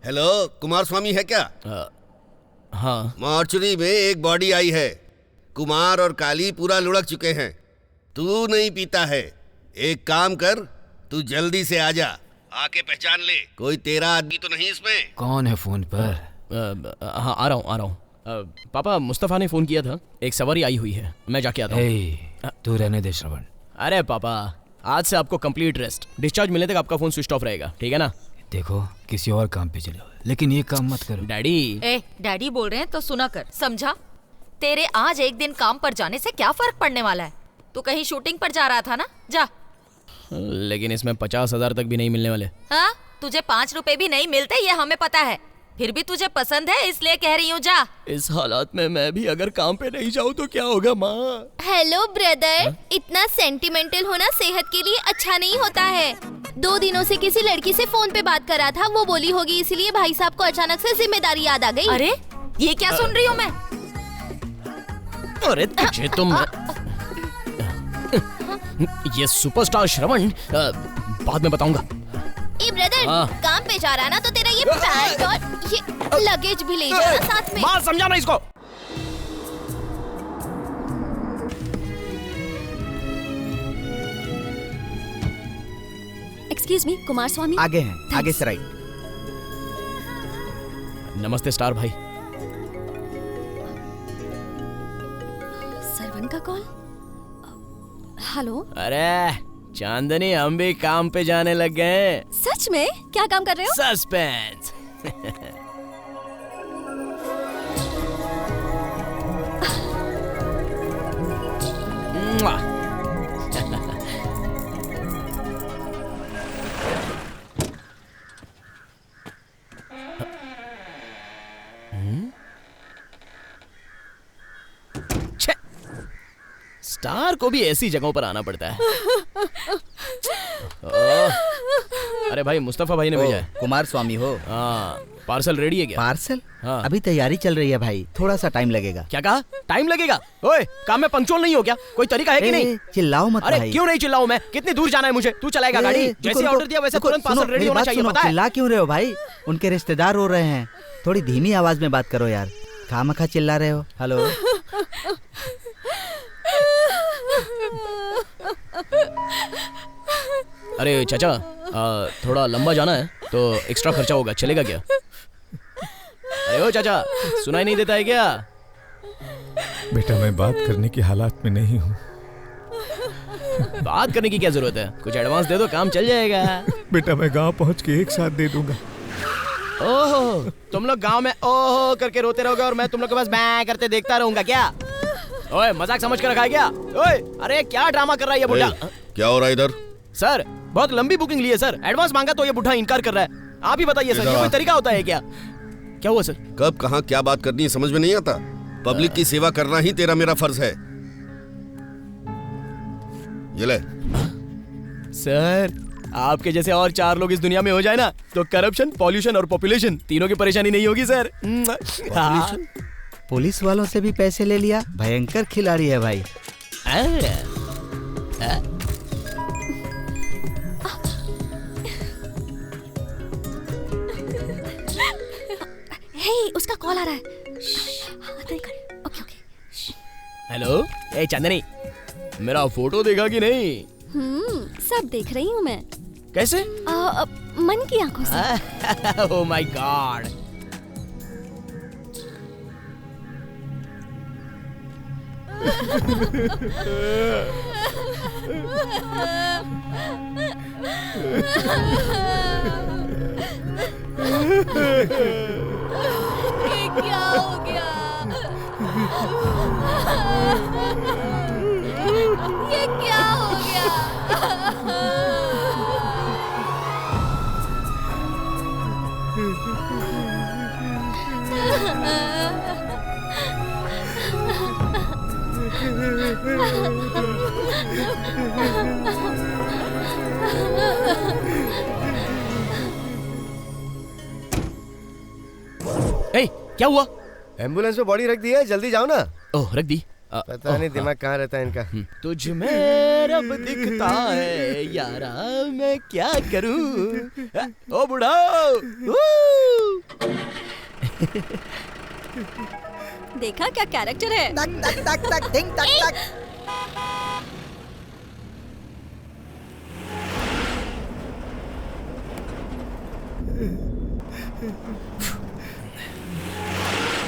हेलो, कुमार स्वामी है क्या? हाँ। मॉर्चरी में एक बॉडी आई है। कुमार और काली पूरा लुढ़क चुके हैं। तू नहीं पीता है, एक काम कर, तू जल्दी से आ जा, आके पहचान ले, कोई तेरा आदमी तो नहीं इसमें। कौन है फोन पर? हाँ आ रहा हूँ। पापा, मुस्तफा ने फोन किया था, एक सवारी आई हुई है, मैं जाके आता हूँ। तू रहने दे श्रवण। अरे पापा, आज से आपको कंप्लीट रेस्ट, डिस्चार्ज मिलने तक आपका फोन स्विच ऑफ रहेगा, ठीक है ना? देखो, किसी और काम पे चलो, लेकिन ये काम मत करो। डैडी। डैडी बोल रहे हैं तो सुना कर, समझा? तेरे आज एक दिन काम पर जाने से क्या फर्क पड़ने वाला है? तू कहीं शूटिंग पर जा रहा था ना, जा। लेकिन इसमें 50,000 तक भी नहीं मिलने वाले। हाँ, तुझे 5 रुपए भी नहीं मिलते, ये हमें पता है, फिर भी तुझे पसंद है इसलिए कह रही हूँ, जा। इस हालात में मैं भी अगर काम पे नहीं जाऊँ तो क्या होगा माँ? हेलो ब्रदर, इतना सेंटिमेंटल होना सेहत के लिए अच्छा नहीं होता है। 2 दिनों से किसी लड़की से फोन पे बात कर रहा था, वो बोली होगी, इसलिए भाई साहब को अचानक से जिम्मेदारी याद आ गई। अरे ये क्या सुन रही हूँ मैं? अरे तुझे तुम ये सुपरस्टार श्रवण बाद में बताऊंगा। ए ब्रदर, काम पे जा रहा ना तो तेरा ये पैंट और ये लगेज भी ले जाना साथ में। माँ समझा ना इसको। एक्सक्यूज मी, कुमार स्वामी आगे हैं, आगे से राइट। नमस्ते स्टार भाई। सरवन का कॉल। हेलो। अरे चांदनी, हम भी काम पे जाने लग गए। सच में? क्या काम कर रहे हो? सस्पेंस। स्टार को भी ऐसी जगहों पर आना पड़ता है। अरे भाई, मुस्तफा भाई ने भेजा है। कुमार स्वामी हो? हाँ। पार्सल रेडी है क्या? पार्सल? हाँ। अभी तैयारी चल रही है भाई, थोड़ा सा टाइम लगेगा। क्या कहा? टाइम लगेगा? ओए, काम में पंक्चुअल नहीं हो क्या? कोई तरीका है कि नहीं? चिल्लाओ मत अरे भाई। क्यों नहीं चिल्लाऊं मैं? कितनी दूर जाना है मुझे? तू चलाएगा गाड़ी? जैसे ऑर्डर दिया वैसे तुरंत पार्सल रेडी होना चाहिए, पता है? चिल्ला क्यों रहे हो भाई? उनके रिश्तेदार रो रहे हैं, थोड़ी धीमी आवाज में बात करो यार, खामखा चिल्ला रहे हो। हेलो। अरे चाचा, थोड़ा लंबा जाना है तो एक्स्ट्रा खर्चा होगा, चलेगा क्या? अरे ओ चाचा, सुनाई नहीं देता है क्या? बेटा, मैं बात करने की हालात में नहीं हूँ। बात करने की क्या जरूरत है? कुछ एडवांस दे दो, काम चल जाएगा। बेटा, मैं गांव पहुँच के एक साथ दे दूंगा। ओहो, तुम लोग गांव में ओहो करके रोते रहोगे और मैं तुम लोग के पास मैं करते देखता रहूंगा क्या? ओए, मजाक समझ कर रखा है क्या? ओए, अरे क्या ड्रामा कर रहा है ये बुढ़ा? क्या हो रहा है इधर? सर, बहुत लंबी बुकिंग ली है सर, एडवांस मांगा तो ये बुढ़ा इनकार कर रहा है। आप ही बताइए सर, ये कोई तरीका होता है क्या? क्या हुआ सर? कब कहाँ क्या बात करनी है समझ में नहीं आता। पब्लिक की सेवा करना ही तेरा मेरा फर्ज है। ये ले। सर, आपके जैसे और 4 लोग इस दुनिया में हो जाए ना तो करप्शन, पॉल्यूशन और पॉपुलेशन तीनों की परेशानी नहीं होगी सर। पुलिस वालों से भी पैसे ले लिया, भयंकर खिलाड़ी है भाई। हे, उसका कॉल आ रहा है। ओके। हेलो, ए चांदनी, मेरा फोटो देखा कि नहीं? सब देख रही हूँ मैं। कैसे? मन की आंखों से। Oh my God. ये क्या हो गया? ये क्या हो गया? ए, क्या हुआ? एम्बुलेंस में बॉडी रख दी है, जल्दी जाओ ना। ओह, रख दी। पता नहीं दिमाग कहाँ रहता है इनका। तुझ में रब दिखता है यारा, मैं क्या करूं? ओ बुढ़ा। देखा क्या कैरेक्टर है? तक तक तक तक टिंग तक तक।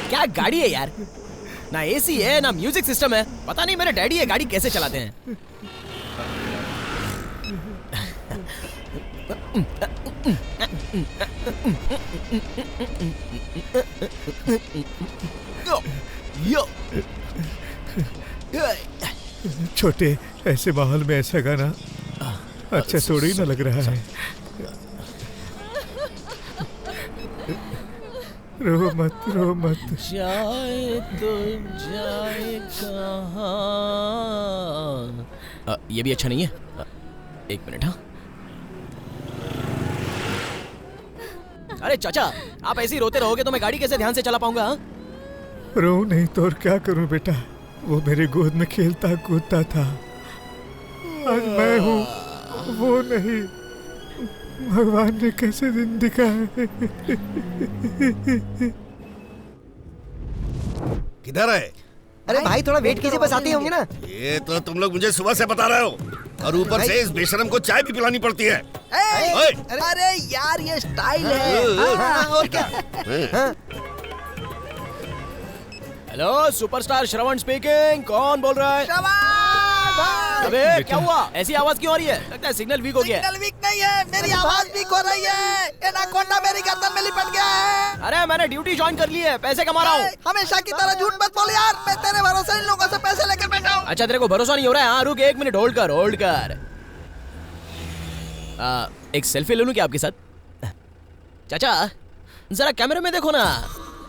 क्या गाड़ी है यार, ना एसी है ना म्यूजिक सिस्टम है। पता नहीं मेरे डैडी ये गाड़ी कैसे चलाते हैं। यो छोटे, ऐसे माहौल में ऐसा गाना अच्छा थोड़ी ना लग रहा है। रो मत, रो मत। जाए तो जाए कहाँ। ये भी अच्छा नहीं है। एक मिनट। हाँ, अरे चाचा, आप ऐसे ही रोते रहोगे तो मैं गाड़ी कैसे ध्यान से चला पाऊंगा? हाँ? रो नहीं तो और क्या करूं बेटा, वो मेरे गोद में खेलता कूदता था। आज मैं हूँ, वो नहीं। भगवान ने कैसे दिन दिखाए। किधर है? अरे भाई थोड़ा वेट कीजिए, बस आते होंगे ना। ये तो तुम लोग मुझे सुबह से बता रहे हो, और ऊपर से इस बेशरम को चाय भी पिलानी पड़ती है। अरे यार ये स्टाइल है। और क्या? Hello, superstar Shravan speaking. कौन बोल रहा है? अबे क्या हुआ? ऐसी आवाज क्यों आ रही है? लगता है सिग्नल वीक हो गया है। सिग्नल वीक नहीं है, मेरी आवाज वीक हो रही है। एनाकोंडा मेरी गर्दन में लिपट गया है। अरे मैंने ड्यूटी ज्वाइन कर ली है, पैसे कमा रहा हूँ। हमेशा की तरह झूठ मत बोल यार, मैं तेरे भरोसे इन लोगों से पैसे लेकर बैठा हूँ। अच्छा, तेरे को भरोसा नहीं हो रहा है? हाँ रुक, 1 मिनट होल्ड कर, होल्ड कर। एक सेल्फी ले लूं क्या आपके साथ? चाचा जरा कैमरे में देखो ना,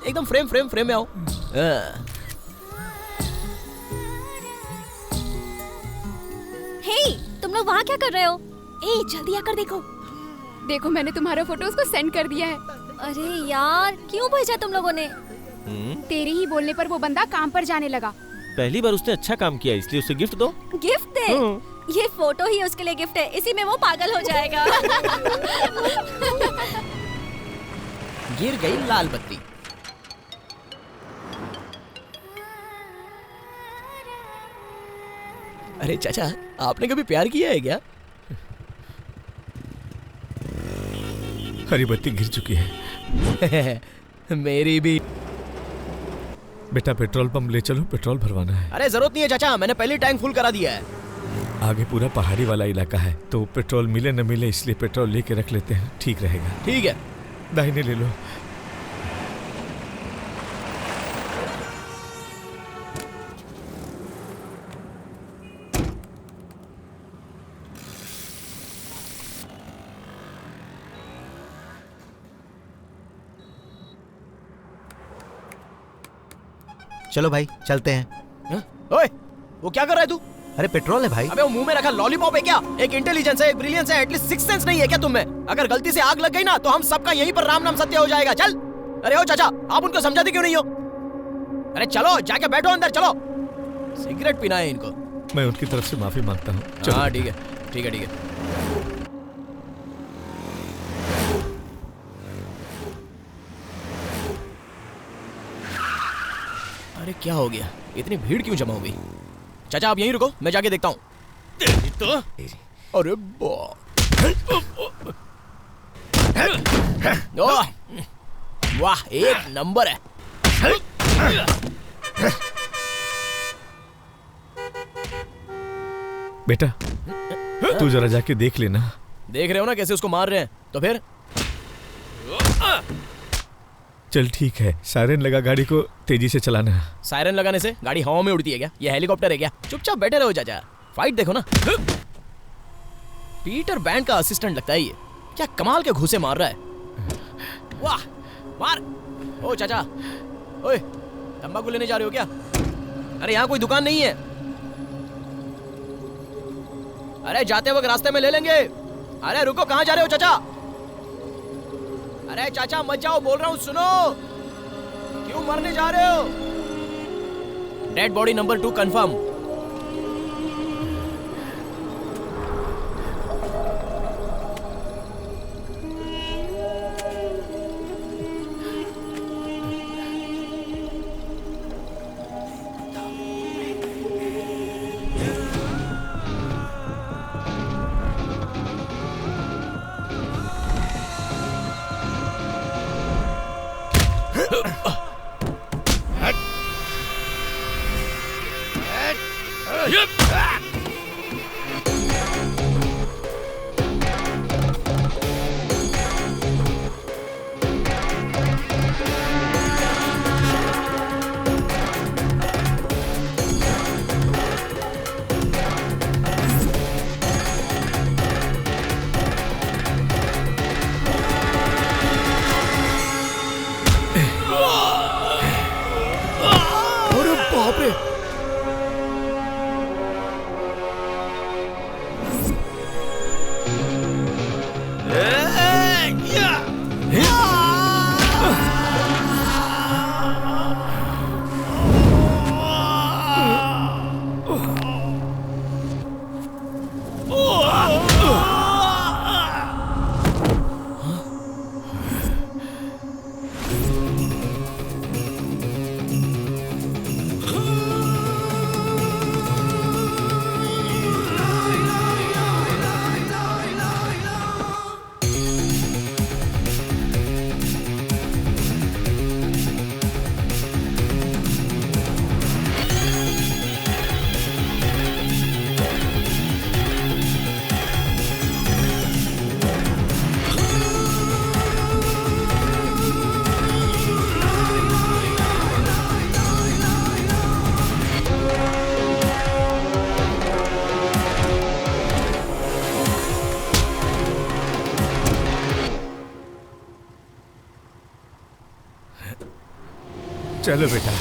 एकदम फ्रेम में आओ। हे, तुम लोग वहाँ क्या कर रहे हो? ए जल्दी आकर देखो। देखो मैंने तुम्हारा फोटो उसको सेंड कर दिया है। अरे यार, क्यों भेजा तुम लोगों ने? तेरे ही बोलने पर वो बंदा काम पर जाने लगा। पहली बार उसने अच्छा काम किया, इसलिए उसे गिफ्ट दो। गिफ्ट दे? ये फोटो ही उसके लिए गिफ्ट है, इसी में वो पागल हो जाएगा। गिर गई लाल बत्ती। अरे चाचा, आपने कभी प्यार किया है क्या? हरी बत्ती गिर चुकी है। मेरी भी। बेटा पेट्रोल पंप ले चलो, पेट्रोल भरवाना है। अरे जरूरत नहीं है चाचा, मैंने पहले टैंक फुल करा दिया है। आगे पूरा पहाड़ी वाला इलाका है, तो पेट्रोल मिले न मिले इसलिए पेट्रोल लेके रख लेते हैं, ठीक रहेगा। ठीक है, दाहिने ले लो। चलो भाई चलते हैं। ओए, वो क्या कर रहा है तू? अरे पेट्रोल है भाई। अबे वो मुंह में रखा लॉलीपॉप है क्या? एक इंटेलिजेंस है, एक ब्रिलियंस है, एटलीस्ट सिक्स सेंस नहीं है क्या तुम में? अगर गलती से आग लग गई ना तो हम सबका यहीं पर राम नाम सत्य हो जाएगा। चल। अरे ओ चाचा, आप उनको समझाते क्यों नहीं हो? अरे चलो जाके बैठो अंदर, चलो। सिगरेट पीना है इनको। मैं उनकी तरफ से माफी मांगता हूँ। हाँ ठीक है, ठीक है, ठीक है। अरे क्या हो गया? इतनी भीड़ क्यों जमा हो गई? चाचा आप यहीं रुको, मैं जाके देखता हूँ। तो अरे वाह, एक नंबर है। बेटा तू जरा जाके देख लेना। देख रहे हो ना कैसे उसको मार रहे हैं, तो फिर चल ठीक है, सायरन लगा, गाड़ी को तेजी से चलाना। सायरन लगाने से गाड़ी हवा में उड़ती है क्या? ये हेलीकॉप्टर है क्या? चुपचाप बैठे रहो चाचा, फाइट देखो ना। पीटर बैंड का असिस्टेंट लगता है ये, क्या कमाल के घूसे मार रहा है। वाह मार। ओ चाचा, ओए तंबाकू लेने जा रहे हो क्या? अरे यहाँ कोई दुकान नहीं है। अरे जाते वक्त रास्ते में ले लेंगे। अरे रुको, कहाँ जा रहे हो चाचा? अरे चाचा मत जाओ, बोल रहा हूँ सुनो। क्यों मरने जा रहे हो? Dead body number 2 confirm. चलो बेटा।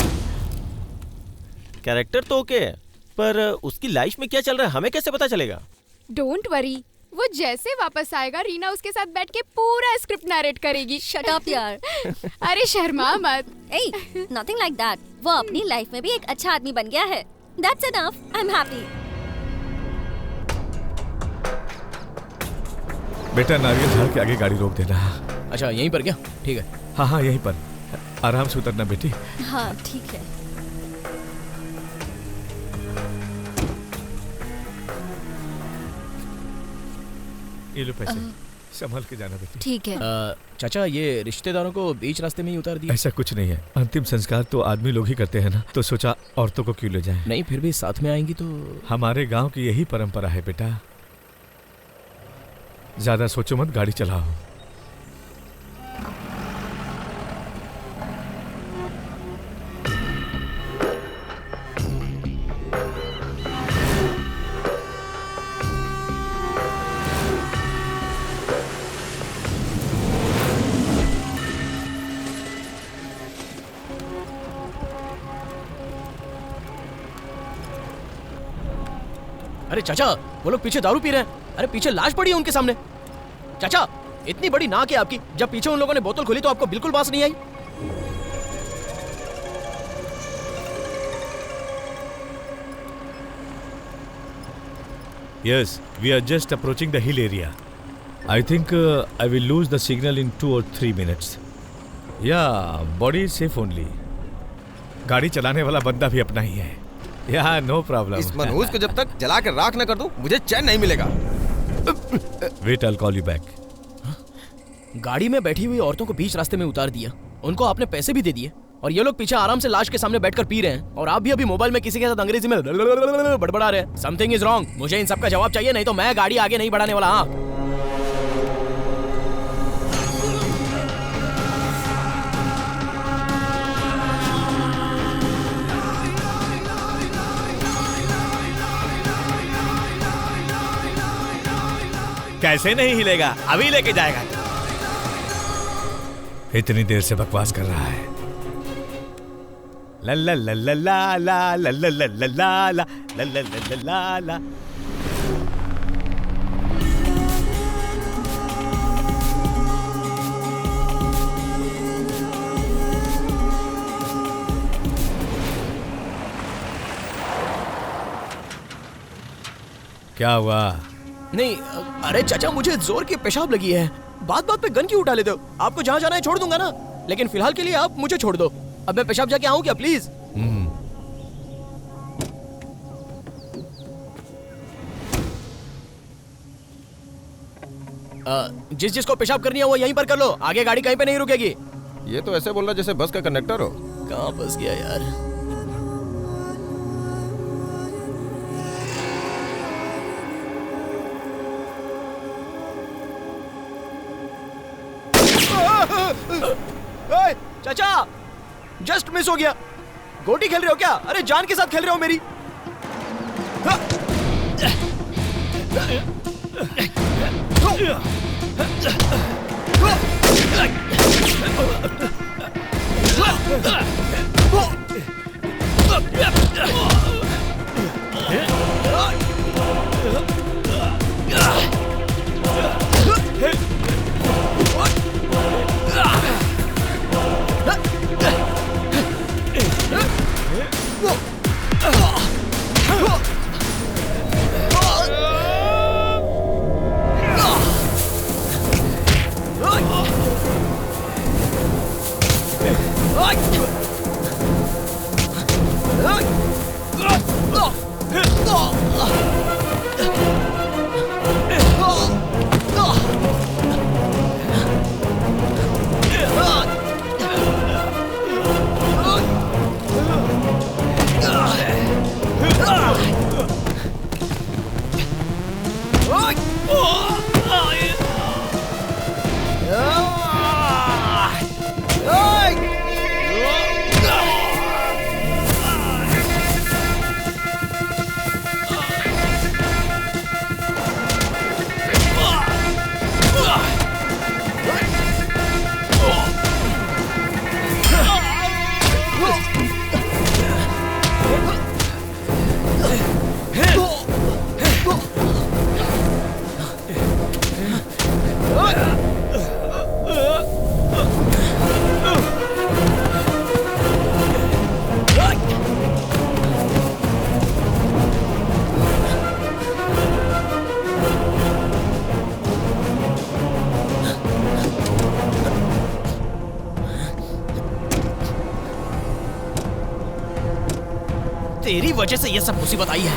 कैरेक्टर तो ओके है, पर उसकी लाइफ में क्या चल रहा है हमें कैसे पता चलेगा? डोंट वरी, वो जैसे वापस आएगा रीना उसके साथ बैठ के पूरा स्क्रिप्ट नरेट करेगी। शट अप यार। अरे शर्मा मत। ए, नथिंग लाइक दैट। वो अपनी लाइफ में भी एक अच्छा आदमी बन गया है। That's enough. I'm happy. बेटा नारियल झाड़ के आगे गाड़ी रोक देना। अच्छा यहीं पर क्या? ठीक है। हाँ हाँ यहीं पर, आराम से उतरना बेटी। हाँ ठीक है। ये लो पैसे, संभाल के जाना बेटी। ठीक है। चाचा ये रिश्तेदारों को बीच रास्ते में ही उतार दिया? ऐसा कुछ नहीं है, अंतिम संस्कार तो आदमी लोग ही करते हैं ना, तो सोचा औरतों को क्यों ले जाएं। नहीं फिर भी साथ में आएंगी तो। हमारे गांव की यही परंपरा है बेटा। ज्यादा सोचो मत, गाड़ी चलाओ। अरे चाचा वो लोग पीछे दारू पी रहे हैं। अरे पीछे लाश पड़ी है उनके सामने। चाचा इतनी बड़ी नाक है आपकी, जब पीछे उन लोगों ने बोतल खोली तो आपको बिल्कुल बात नहीं आई? Yes, we are just approaching the hill area. I think I will lose the signal in 2 or 3 minutes. Yeah, body is safe only. गाड़ी चलाने वाला बंदा भी अपना ही है। Yeah, no problem. इस मनहूस को जब तक जला कर राख न कर दूं, मुझे चैन नहीं मिलेगा। Wait, I'll call you back. गाड़ी में बैठी हुई औरतों को बीच रास्ते में उतार दिया, उनको आपने पैसे भी दे दिए, और ये लोग पीछे आराम से लाश के सामने बैठकर पी रहे हैं और आप भी अभी मोबाइल में किसी के साथ अंग्रेजी में बड़बड़ा रहे हैं। Something is wrong. मुझे इन सब का जवाब चाहिए, नहीं तो मैं गाड़ी आगे नहीं बढ़ाने वाला। हाँ, कैसे नहीं हिलेगा, अभी लेके जाएगा। इतनी देर से बकवास कर रहा है। ला ला ला ला ला ला ला ला ला ला ला ला ला ला ला ला ला। क्या हुआ? नहीं, अरे चाचा मुझे जोर की पेशाब लगी है। बात बात पे गन क्यों उठा लेते हो? आपको जहाँ जाना है छोड़ दूंगा ना, लेकिन फिलहाल के लिए आप मुझे छोड़ दो। अब मैं पेशाब जाके आऊँ क्या प्लीज? जिस जिसको पेशाब करनी है वो यहीं पर कर लो, आगे गाड़ी कहीं पे नहीं रुकेगी। ये तो ऐसे बोल रहा जैसे बस का कंडक्टर हो। कहाँ फंस गया यार? चाचा जस्ट मिस हो गया। गोटी खेल रहे हो क्या? अरे जान के साथ खेल रहे हो मेरी। तेरी वजह से ये सब मुसीबत आई है।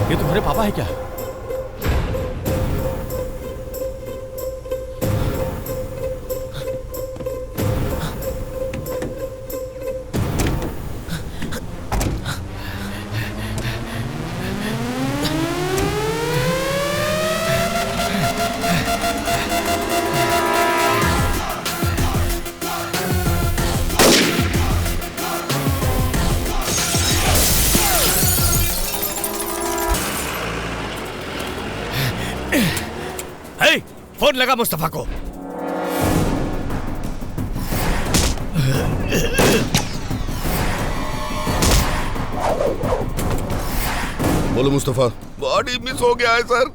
ये तुम्हारे पापा है क्या? फोन लगा मुस्तफा को। बोलो मुस्तफा। बॉडी मिस हो गया है सर।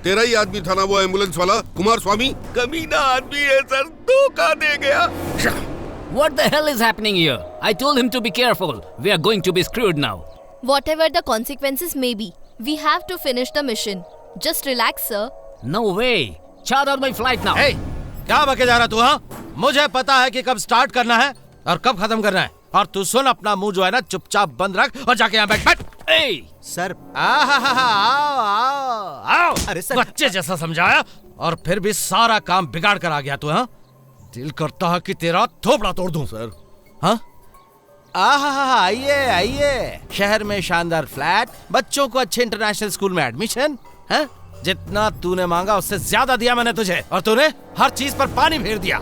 तेरा ही आदमी था ना वो एम्बुलेंस वाला कुमार स्वामी? कमीना आदमी है सर, धोखा दे गया। What the hell is happening here? I told him to be careful. We are going to be screwed now. Whatever the consequences may be, we have to finish the mission. Just relax, sir. No way. Chart out my flight now. क्या बके जा रहा तू? हाँ, मुझे पता है कि कब स्टार्ट करना है और कब खत्म करना है। और तू सुन, अपना मुंह जो है ना चुपचाप बंद रख और जाके यहाँ बैठ। सर आओ। अरे सर, बच्चे जैसा समझाया और फिर भी सारा काम बिगाड़ कर आ गया तू। हाँ, दिल करता है कि तेरा थोपड़ा तोड़ दूं। सर हाँ, आइए आइए। शहर में शानदार फ्लैट, बच्चों को अच्छे इंटरनेशनल स्कूल में एडमिशन। हाँ, जितना तूने मांगा उससे ज्यादा दिया मैंने तुझे, और तूने हर चीज पर पानी फेर दिया।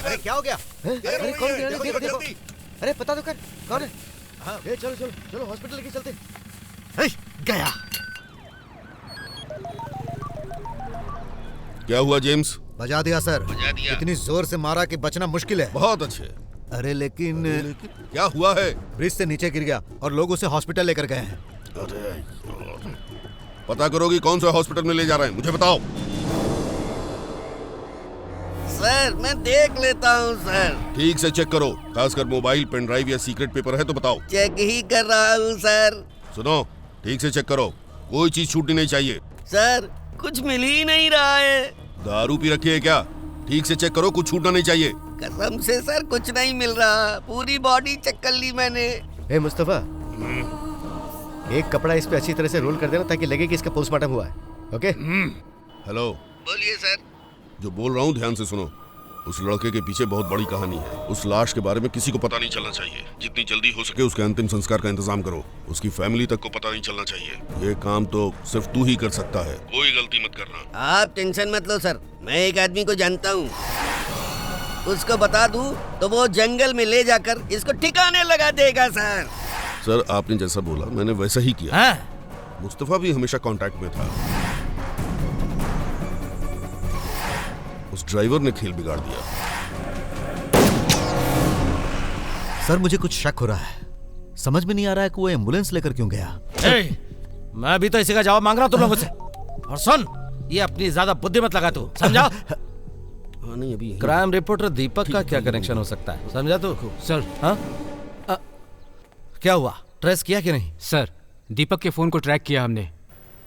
अरे क्या हो गया? अरे कौन गिरा? देखो। अरे पता तो कर कौन है? हाँ, चलो हॉस्पिटल लेके चलते। गया। क्या हुआ जेम्स? बजा दिया सर। बजा दिया। इतनी जोर से मारा कि बचना मुश्किल है। बहुत अच्छे। अरे लेकिन क्या हुआ है? ब्रिज से नीचे गिर गया और लोग उसे हॉस्पिटल लेकर गए हैं। अरे पता करो कि कौन सा हॉस्पिटल में ले जा रहे हैं, मुझे बताओ। सर मैं देख लेता हूँ सर। ठीक से चेक करो, खासकर मोबाइल, पेन ड्राइव या सीक्रेट पेपर है तो बताओ। चेक ही कर रहा हूँ सर। सुनो, ठीक से चेक करो, कोई चीज छूटनी नहीं चाहिए। सर कुछ मिल ही नहीं रहा है। दारू पी रखी है क्या? ठीक से चेक करो, कुछ छूटना नहीं चाहिए। कसम से सर कुछ नहीं मिल रहा, पूरी बॉडी चेक कर ली मैंने। ए मुस्तफा, एक कपड़ा इस पे अच्छी तरह से रोल कर देना ताकि लगे कि इसका पोस्टमार्टम हुआ है। ओके? हेलो, बोलिए सर। जो बोल रहा हूँ ध्यान से सुनो। उस लड़के के पीछे बहुत बड़ी कहानी है। उस लाश के बारे में किसी को पता नहीं चलना चाहिए। जितनी जल्दी हो सके उसके अंतिम संस्कार का इंतजाम करो। उसकी फैमिली तक को पता नहीं चलना चाहिए। ये काम तो सिर्फ तू ही कर सकता है, कोई गलती मत करना। आप टेंशन मत लो सर, मैं एक आदमी को जानता हूँ। उसको बता दूँ तो वो जंगल में ले जाकर इसको ठिकाने लगा देगा सर। सर आपने जैसा बोला मैंने वैसा ही किया। मुस्तफा भी हमेशा कांटेक्ट में था। उस ड्राइवर ने खेल बिगाड़ दिया। सर मुझे कुछ शक हो रहा है, समझ में नहीं आ रहा है कि वो एम्बुलेंस लेकर क्यों गया। मैं भी तो इसी का जवाब मांग रहा हूँ तुम लोगों से। और सुन, ये अपनी ज्यादा बुद्धि मत लगा तू, समझा? नहीं अभी क्राइम रिपोर्टर दीपक का क्या कनेक्शन हो सकता है, समझा तू? सर हाँ, क्या हुआ? ट्रेस किया कि नहीं? सर दीपक के फोन को ट्रैक किया हमने,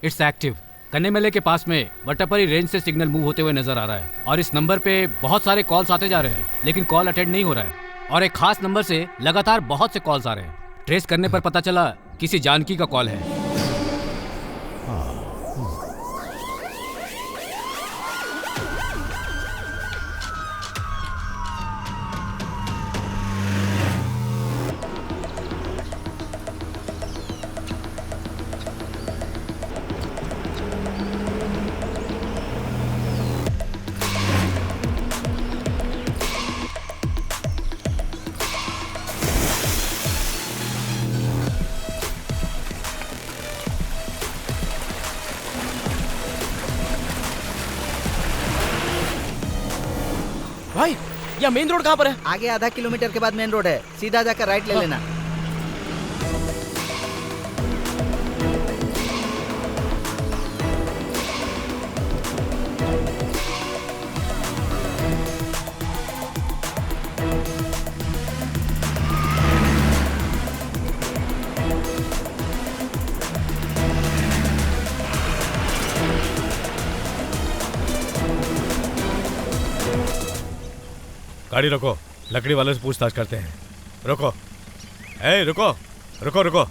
इट्स एक्टिव। कन्नेमले के पास में वट्टापरी रेंज से सिग्नल मूव होते हुए नजर आ रहा है और इस नंबर पे बहुत सारे कॉल्स आते जा रहे हैं, लेकिन कॉल अटेंड नहीं हो रहा है और एक खास नंबर से लगातार बहुत से कॉल्स आ रहे हैं। ट्रेस करने पर पता चला किसी जानकी का कॉल है। भाई यह मेन रोड कहाँ पर है? आगे आधा किलोमीटर के बाद मेन रोड है, सीधा जाकर राइट ले लेना। गाड़ी रोको, लकड़ी वालों से पूछताछ करते हैं। रुको, ए रुको रुको रुको।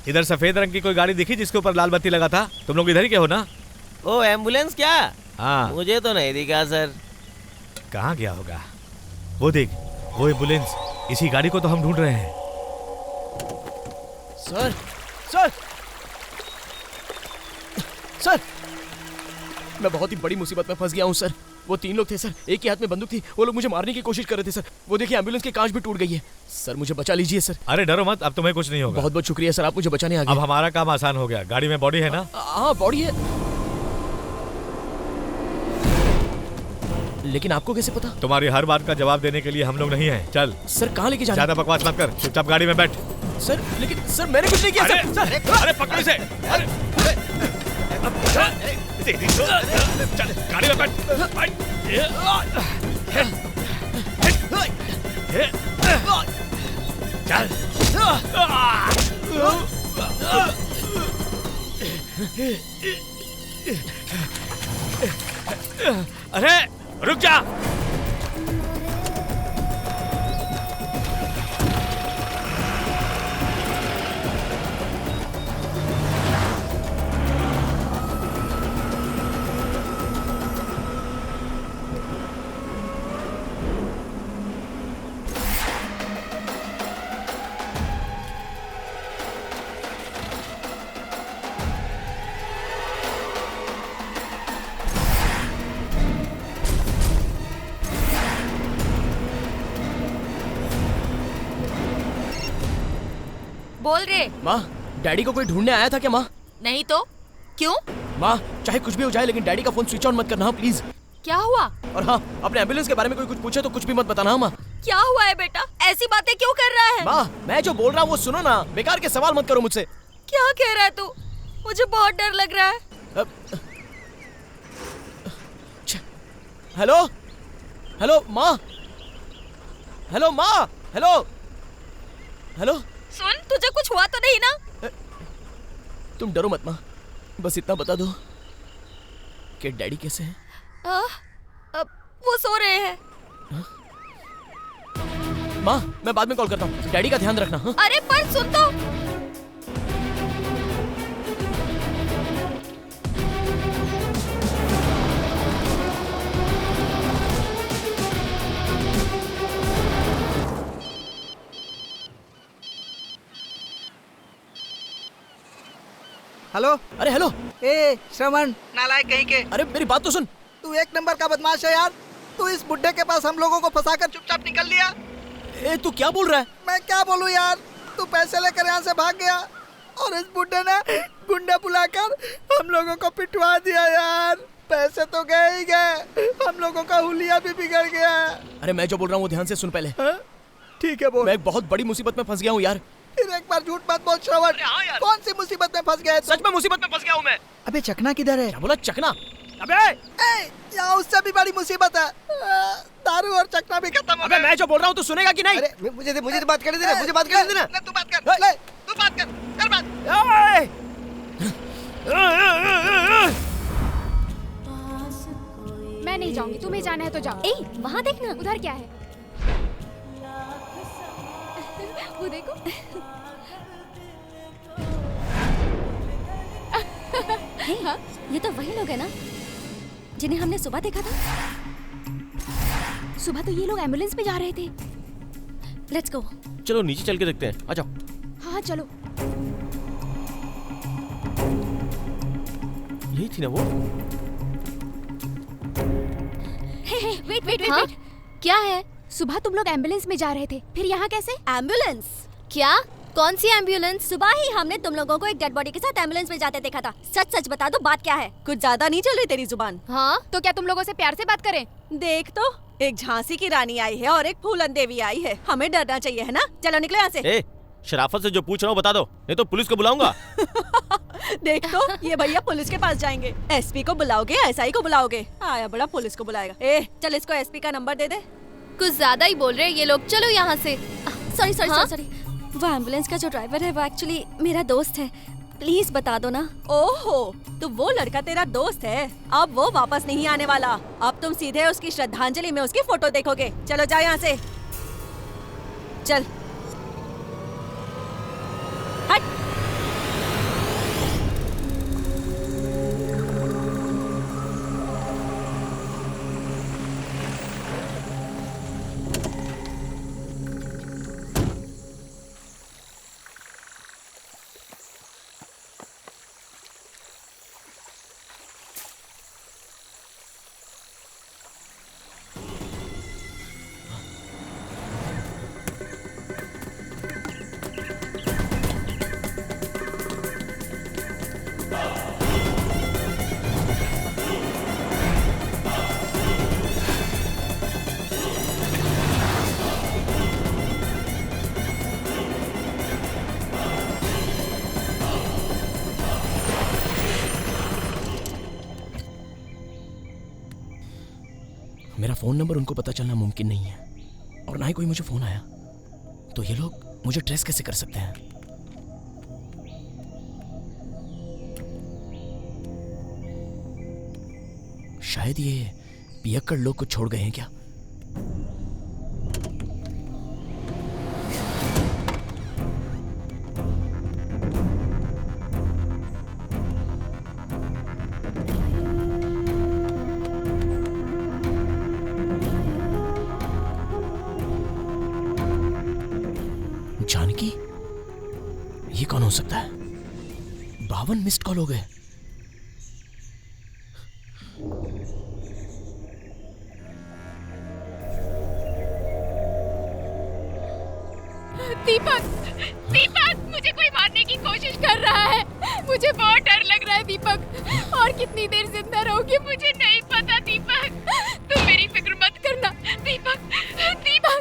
इधर सफेद रंग की कोई गाड़ी दिखी जिसके ऊपर लाल बत्ती लगा था? तुम लोग इधर ही के हो ना? ओ एम्बुलेंस क्या? हाँ। मुझे तो नहीं दिखा सर। कहाँ गया होगा? वो देख, वो एम्बुलेंस, इसी गाड़ी को तो हम ढूंढ रहे हैं। सर सर सर, मैं बहुत ही बड़ी मुसीबत में फंस गया हूँ सर। वो 3 लोग थे सर, एक ही हाथ में बंदूक थी। वो लोग मुझे मारने की कोशिश कर रहे थे सर। वो देखिए एम्बुलेंस की कांच भी टूट गई है। सर मुझे बचा लीजिए सर। अरे डरो मत, अब तुम्हें कुछ नहीं होगा। बहुत बहुत शुक्रिया सर, आप मुझे बचाने आ गए। अब हमारा काम आसान हो गया। गाड़ी में बॉडी है ना? हाँ बॉडी है, लेकिन आपको कैसे पता? तुम्हारी हर बात का जवाब देने के लिए हम लोग नहीं हैं। चल। सर कहाँ लेके जा रहे हैं? ज्यादा बकवास मत कर, चुपचाप गाड़ी में बैठ। सर लेकिन सर मैंने कुछ नहीं किया सर। अरे पकड़ इसे। अरे चल गाड़ी में बैठ। चल। अरे रुक जा। बोल रे। माँ, डैडी को कोई ढूंढने आया था क्या माँ? नहीं तो क्यों? माँ चाहे कुछ भी हो जाए, लेकिन डैडी का फोन स्विच ऑन मत करना प्लीज। क्या हुआ? और हाँ, अपने एम्बुलेंस के बारे में कोई कुछ पूछे तो कुछ भी मत बताना माँ। क्या हुआ है बेटा? ऐसी बातें क्यों कर रहा है? माँ मैं जो बोल रहा हूँ वो सुनो ना, बेकार के सवाल मत करो मुझसे। क्या कह रहा है तू? मुझे बहुत डर लग रहा है। हेलो हेलो माँ, हेलो माँ, हेलो हेलो। सुन, तुझे कुछ हुआ तो नहीं ना? तुम डरो मत माँ, बस इतना बता दो कि डैडी कैसे हैं? वो सो रहे हैं। माँ मैं बाद में कॉल करता हूँ, डैडी का ध्यान रखना। हाँ? अरे पर सुन तो। हेलो। अरे हेलो। ए श्रवण, नालायक कहीं के। अरे मेरी बात तो सुन। तू एक नंबर का बदमाश है यार। तू इस बुड्ढे के पास हम लोगों को फंसाकर चुपचाप निकल लिया। ए तू क्या बोल रहा है? मैं क्या बोलूं यार, तू पैसे लेकर यहाँ से भाग गया और इस बुड्ढे ने गुंडा बुलाकर हम लोगों को पिटवा दिया यार। पैसे तो गए ही गए, हम लोगों का हुलिया भी बिगड़ गया। अरे मैं जो बोल रहा हूँ वो ध्यान से सुन पहले। ठीक है बोल। मैं एक बहुत बड़ी मुसीबत में फंस गया हूँ यार। फिर एक बार झूठ मत बोल श्रवण। हाँ यार। कौन सी मुसीबत में फंस गया? सच में मुसीबत में फंस गया हूँ मैं। अबे चकना किधर है? क्या बोला चकना? अबे यहाँ उससे भी बड़ी मुसीबत है, दारू और चकना भी खत्म हो गया। मैं जो बोल रहा हूँ तू सुनेगा कि नहीं? अरे मुझे तो बात करने देना, मुझे बात करने देना। तू बात कर, ले तू बात कर बात। मैं नहीं जाऊंगी, तुम्हें जाना है तो जाओ। ए वहाँ देखना, उधर क्या है? वो देखो। हाँ? ये तो वही लोग हैं ना जिन्हें हमने सुबह देखा था। सुबह तो ये लोग एम्बुलेंस में जा रहे थे। Let's go. चलो नीचे चल के देखते हैं, आ जाओ। हाँ चलो। यही थी ना वो? Wait wait wait. क्या है? सुबह तुम लोग एम्बुलेंस में जा रहे थे, फिर यहाँ कैसे? एम्बुलेंस? क्या? कौन सी एम्बुलेंस? सुबह ही हमने तुम लोगों को एक डेड बॉडी के साथ एम्बुलेंस में जाते देखा था। सच सच बता दो, बात क्या है? कुछ ज्यादा नहीं चल रही तेरी जुबान? हाँ तो क्या तुम लोगों से प्यार से बात करें? देख तो, एक झांसी की रानी आई है और एक फूलन देवी आई है। हमें डरना चाहिए है ना? चलो निकलो यहाँ से। शराफत से जो पूछ रहा हूँ बता दो, नहीं तो पुलिस को बुलाऊंगा। देख तो, ये भैया पुलिस के पास जाएंगे। एसपी को बुलाओगे, एसआई को बुलाओगे? आया बड़ा पुलिस को बुलाएगा। चल इसको एसपी का नंबर दे दे। कुछ ज्यादा ही बोल रहे हैं ये लोग, चलो यहाँ से। Sorry sorry sorry. वो एम्बुलेंस का जो ड्राइवर है वो एक्चुअली मेरा दोस्त है। प्लीज बता दो ना। ओहो, तो वो लड़का तेरा दोस्त है, अब वो वापस नहीं आने वाला। अब तुम सीधे उसकी श्रद्धांजलि में उसकी फोटो देखोगे। चलो जाओ यहाँ से, चल। हट। मेरा फोन नंबर उनको पता चलना मुमकिन नहीं है, और ना ही कोई मुझे फोन आया, तो ये लोग मुझे ट्रेस कैसे कर सकते हैं? शायद ये पियक्कड़ लोग को छोड़ गए हैं क्या? जानकी, ये कौन हो सकता है? 52 मिस्ड कॉल हो गए। दीपक, दीपक, मुझे कोई मारने की कोशिश कर रहा है। मुझे बहुत डर लग रहा है दीपक। और कितनी देर जिंदा रहोगे मुझे नहीं पता दीपक। तुम मेरी फिक्र मत करना दीपक। दीपक,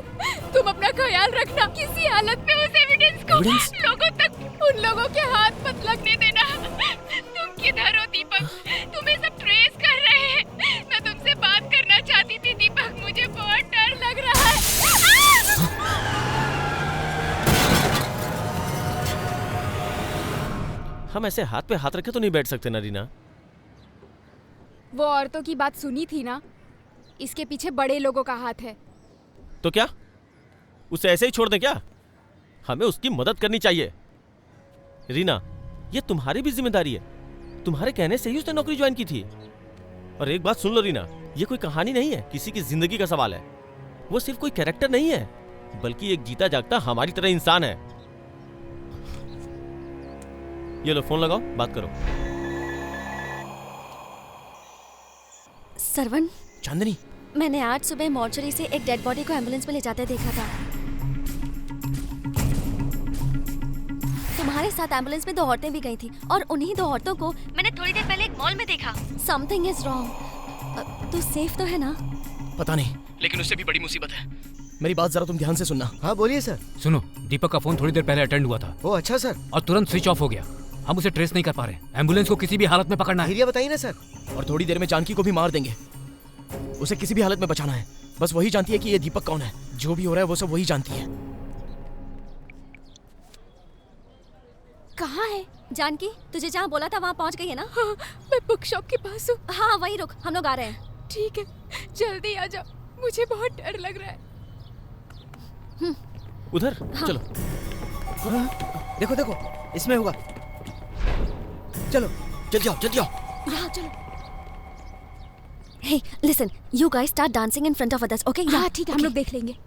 तुम अपना ख्याल रखना। किसी हालत में उस एविडेंस को लोगों तक, उन लोगों के हाथ मत लगने देना। तुम किधर हो दीपक? तुम्हें सब ट्रेस कर रहे हैं। मैं तुमसे बात करना चाहती थी दीपक। मुझे बहुत डर लग रहा है। हम ऐसे हाथ पे हाथ रखे तो नहीं बैठ सकते ना रीना। वो औरतों की बात सुनी थी ना, इसके पीछे बड़े लोगों का हाथ है। तो क्या उसे ऐसे ही छोड़ दें क्या? हमें उसकी मदद करनी चाहिए। रीना, ये तुम्हारी भी जिम्मेदारी है। तुम्हारे कहने से ही उसने नौकरी ज्वाइन की थी। और एक बात सुन लो रीना, ये कोई कहानी नहीं है, किसी की जिंदगी का सवाल है। वो सिर्फ कोई कैरेक्टर नहीं है, बल्कि एक जीता जागता हमारी तरह इंसान है। ये लो फोन लगाओ, बात करो। सरवण, चांदनी, मैंने आज सुबह मॉर्चरी से एक डेड बॉडी को एम्बुलेंस में ले जाते देखा था। तुम्हारे साथ एम्बुलेंस में 2 औरतें भी गई थी, और उन्हीं 2 औरतों को मैंने थोड़ी देर पहले एक मॉल में देखा। Something is wrong. तू सेफ तो है ना? पता नहीं, लेकिन उससे भी बड़ी मुसीबत है। मेरी बात जरा तुम ध्यान से सुनना। हाँ बोलिए सर। सुनो, दीपक का फोन थोड़ी देर पहले अटेंड हुआ था। ओ अच्छा सर। और तुरंत स्विच ऑफ हो गया। हम उसे ट्रेस नहीं कर पा रहे। एम्बुलेंस को किसी भी हालत में पकड़ना है। एरिया बताइए ना सर। और थोड़ी देर में जानकी को भी मार देंगे। उसे किसी भी हालत में बचाना है। बस वही जानती है कि ये दीपक कौन है। जो भी हो रहा है वो सब वही जानती है। कहाँ है जानकी? तुझे जहाँ बोला था वहाँ पहुँच गई है ना? हाँ, मैं बुक शॉप के पास हूँ। हाँ वही रुक, हम लोग आ रहे हैं। ठीक है, जल्दी आ जाओ, मुझे बहुत डर लग रहा है। उधर चलो। देखो देखो, इसमें होगा। चलो जल्दी आओ, जल्दी आओ। यहाँ चलो। Hey, listen, you guys start dancing in front of others, okay? हाँ ठीक है, हम लोग देख लेंगे।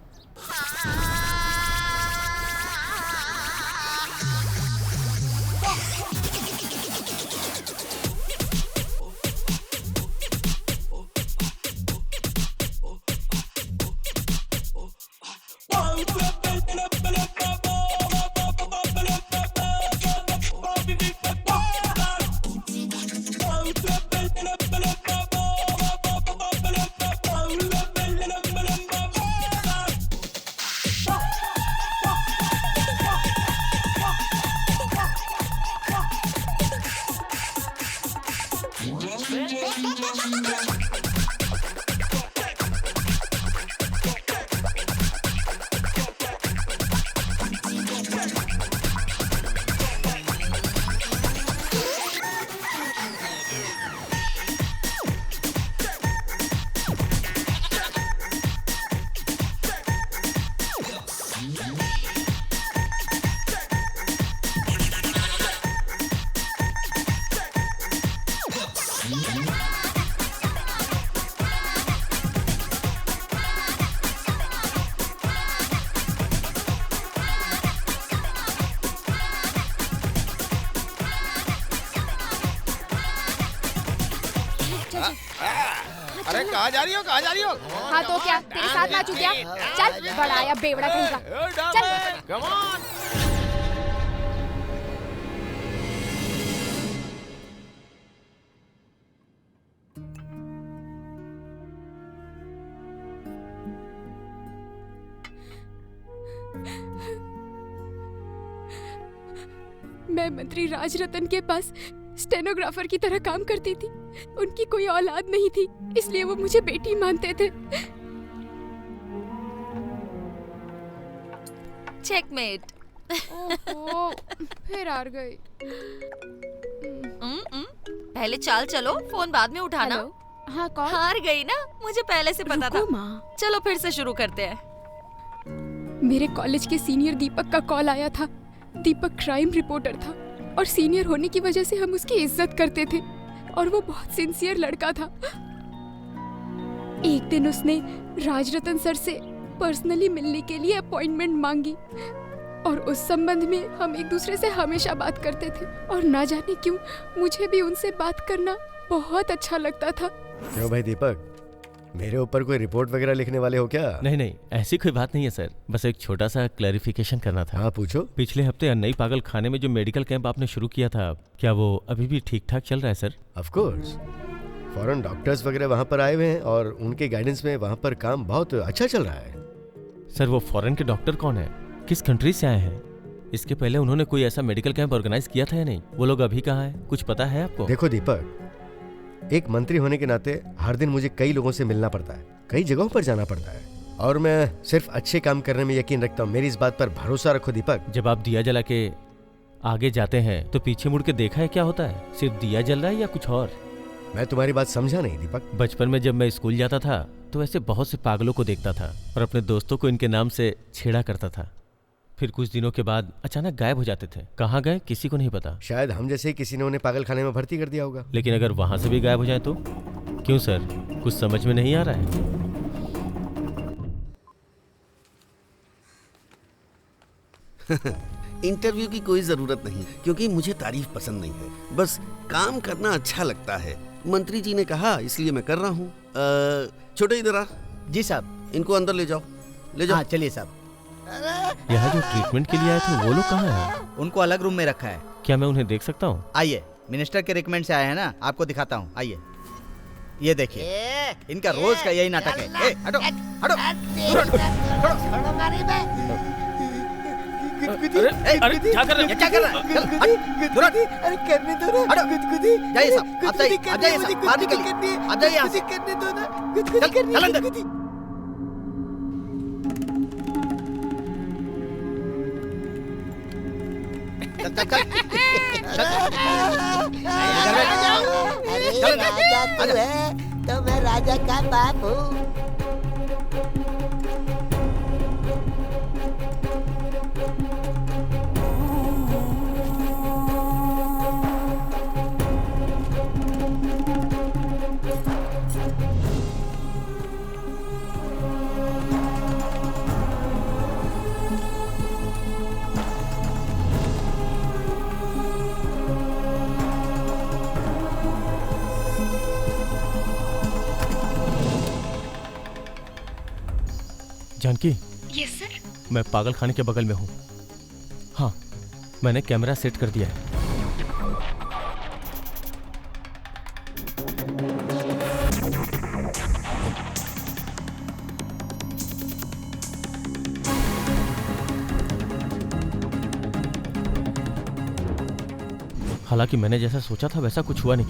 अरे कहाँ जा रही हो, कहाँ जा रही हो? हाँ तो क्या, तेरे साथ नाचू क्या? चल, बड़ा आया बेवड़ा कहीं का। चल। Come on. मैं मंत्री राजरतन के पास स्टेनोग्राफर की तरह काम करती थी। उनकी कोई औलाद नहीं थी, इसलिए वो मुझे बेटी मानते थे। चेकमेट। ओहो, फिर हार गई। पहले चाल चलो, फोन बाद में उठाना। हाँ कौन? हार गई ना, मुझे पहले से पता था। चलो फिर से शुरू करते हैं। मेरे कॉलेज के सीनियर दीपक का कॉल आया था। दीपक क्राइम रिपोर्टर था और सीनियर होने की वजह से हम उसकी इज्जत करते थे और वो बहुत सिंसियर लड़का था। एक दिन उसने राजरतन सर से पर्सनली मिलने के लिए अपॉइंटमेंट मांगी और उस संबंध में हम एक दूसरे से हमेशा बात करते थे और ना जाने क्यों मुझे भी उनसे बात करना बहुत अच्छा लगता था। क्यों भाई दीपक, मेरे ऊपर कोई रिपोर्ट वगैरह लिखने वाले हो क्या? नहीं नहीं, ऐसी कोई बात नहीं है सर, बस एक छोटा सा क्लैरिफिकेशन करना था। हाँ पूछो। पिछले हफ्ते नई पागल खाने में जो मेडिकल कैंप आपने शुरू किया था, क्या वो अभी भी ठीक ठाक चल रहा है sir? Of course, foreign doctors वगैरह वहाँ पर आए हुए हैं और उनके गाइडेंस में वहाँ पर काम बहुत अच्छा चल रहा है। सर वो फॉरेन के डॉक्टर कौन है, किस कंट्री से आए हैं? इसके पहले उन्होंने कोई ऐसा मेडिकल कैंप ऑर्गेनाइज किया था या नहीं? वो लोग अभी कहाँ हैं, कुछ पता है आपको? देखो दीपक, एक मंत्री होने के नाते हर दिन मुझे कई लोगों से मिलना पड़ता है, कई जगहों पर जाना पड़ता है और मैं सिर्फ अच्छे काम करने में यकीन रखता हूँ। मेरी इस बात पर भरोसा रखो दीपक। जब आप दिया जला के आगे जाते हैं तो पीछे मुड़ के देखा है क्या होता है? सिर्फ दिया जल रहा है या कुछ और? मैं तुम्हारी बात समझा नहीं दीपक। बचपन में जब मैं स्कूल जाता था तो ऐसे बहुत से पागलों को देखता था और अपने दोस्तों को इनके नाम से छेड़ा करता था। फिर कुछ दिनों के बाद अचानक गायब हो जाते थे। कहाँ गए किसी को नहीं पता। शायद हम जैसे किसी ने उन्हें पागल खाने में भर्ती कर दिया होगा। लेकिन अगर वहां से भी गायब हो जाए तो? क्यों सर, कुछ समझ में नहीं आ रहा है? इंटरव्यू की कोई जरूरत नहीं, क्योंकि मुझे तारीफ पसंद नहीं है, बस काम करना अच्छा लगता है। मंत्री जी ने कहा इसलिए मैं कर रहा हूँ। छोटे इधर आ। जी साहब। इनको अंदर ले जाओ, ले जाओ। हाँ चलिए साहब। यहाँ जो ट्रीटमेंट के लिए आए थे वो लोग कहाँ हैं? उनको अलग रूम में रखा है। क्या मैं उन्हें देख सकता हूँ? आइए, मिनिस्टर के रिकमेंड से आए हैं ना, आपको दिखाता हूँ। आइए, ये देखिए, इनका रोज का यही नाटक है। हटो हटो, अरे क्या कर रहे हो? क्या कर रहा है? अरे करने दो ना। गुदगुदी। जाइए साहब, आप जाइए साहब, बाहर निकलिए। आप जाइए यहाँ से। करने दो ना। गुदगुदी करनी है। चल अंदर। अरे राजा तू है तो मैं राजा का बाप हूँ। जानकी। Yes sir. मैं पागल खाने के बगल में हूँ। हाँ, मैंने कैमरा सेट कर दिया है। हालांकि मैंने जैसा सोचा था वैसा कुछ हुआ नहीं।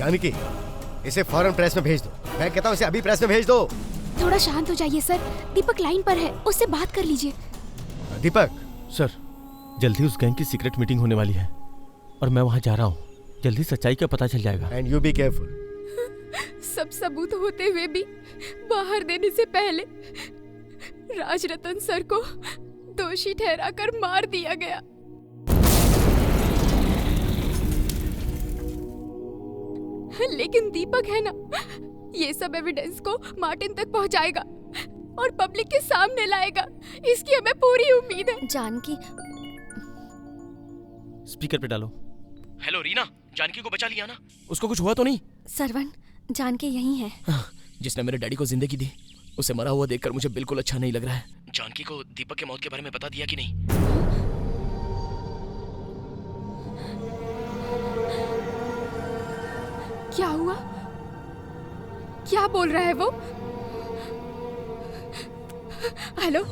वाल्मीकि, इसे फौरन प्रेस में भेज दो। मैं कहता हूँ इसे अभी प्रेस में भेज दो। थोड़ा शांत हो जाइए सर, दीपक लाइन पर है, उससे बात कर लीजिए। दीपक। सर, जल्दी उस गैंग की सीक्रेट मीटिंग होने वाली है और मैं वहाँ जा रहा हूँ। जल्दी सच्चाई का पता चल जाएगा। And you be careful. सब सबूत होते हुए भी बाहर देने से पहले राजरतन सर को दोषी ठहराकर मार दिया गया। लेकिन दीपक है ना, ये सब एविडेंस को मार्टिन तक पहुंचाएगा और पब्लिक के सामने लाएगा, इसकी हमें पूरी उम्मीद है। जानकी, स्पीकर पे डालो। हेलो रीना, जानकी को बचा लिया ना? उसको कुछ हुआ तो नहीं? सरवण, जानकी यहीं है। जिसने मेरे डैडी को जिंदगी दी, उसे मरा हुआ देखकर मुझे बिल्कुल अच्छा नहीं लग रहा है। जानकी को दीपक के मौत के बारे में बता दिया कि नहीं? क्या हुआ? क्या बोल रहा है वो? हेलो,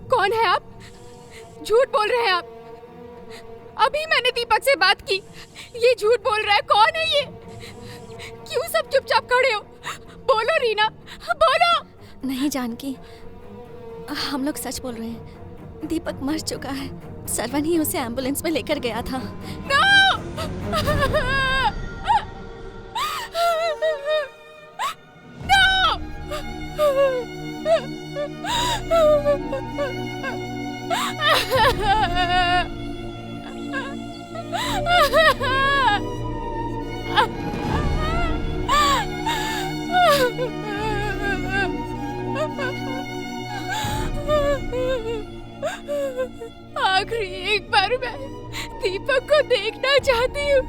कौन है आप? झूठ बोल रहे हैं आप। अभी मैंने दीपक से बात की, ये झूठ बोल रहा है। कौन है ये? क्यों सब चुपचाप खड़े हो? बोलो रीना, बोलो। नहीं जानकी, हम लोग सच बोल रहे हैं। दीपक मर चुका है। सरवन ही उसे एम्बुलेंस में लेकर गया था। आखिरी एक बार मैं दीपक को देखना चाहती हूँ।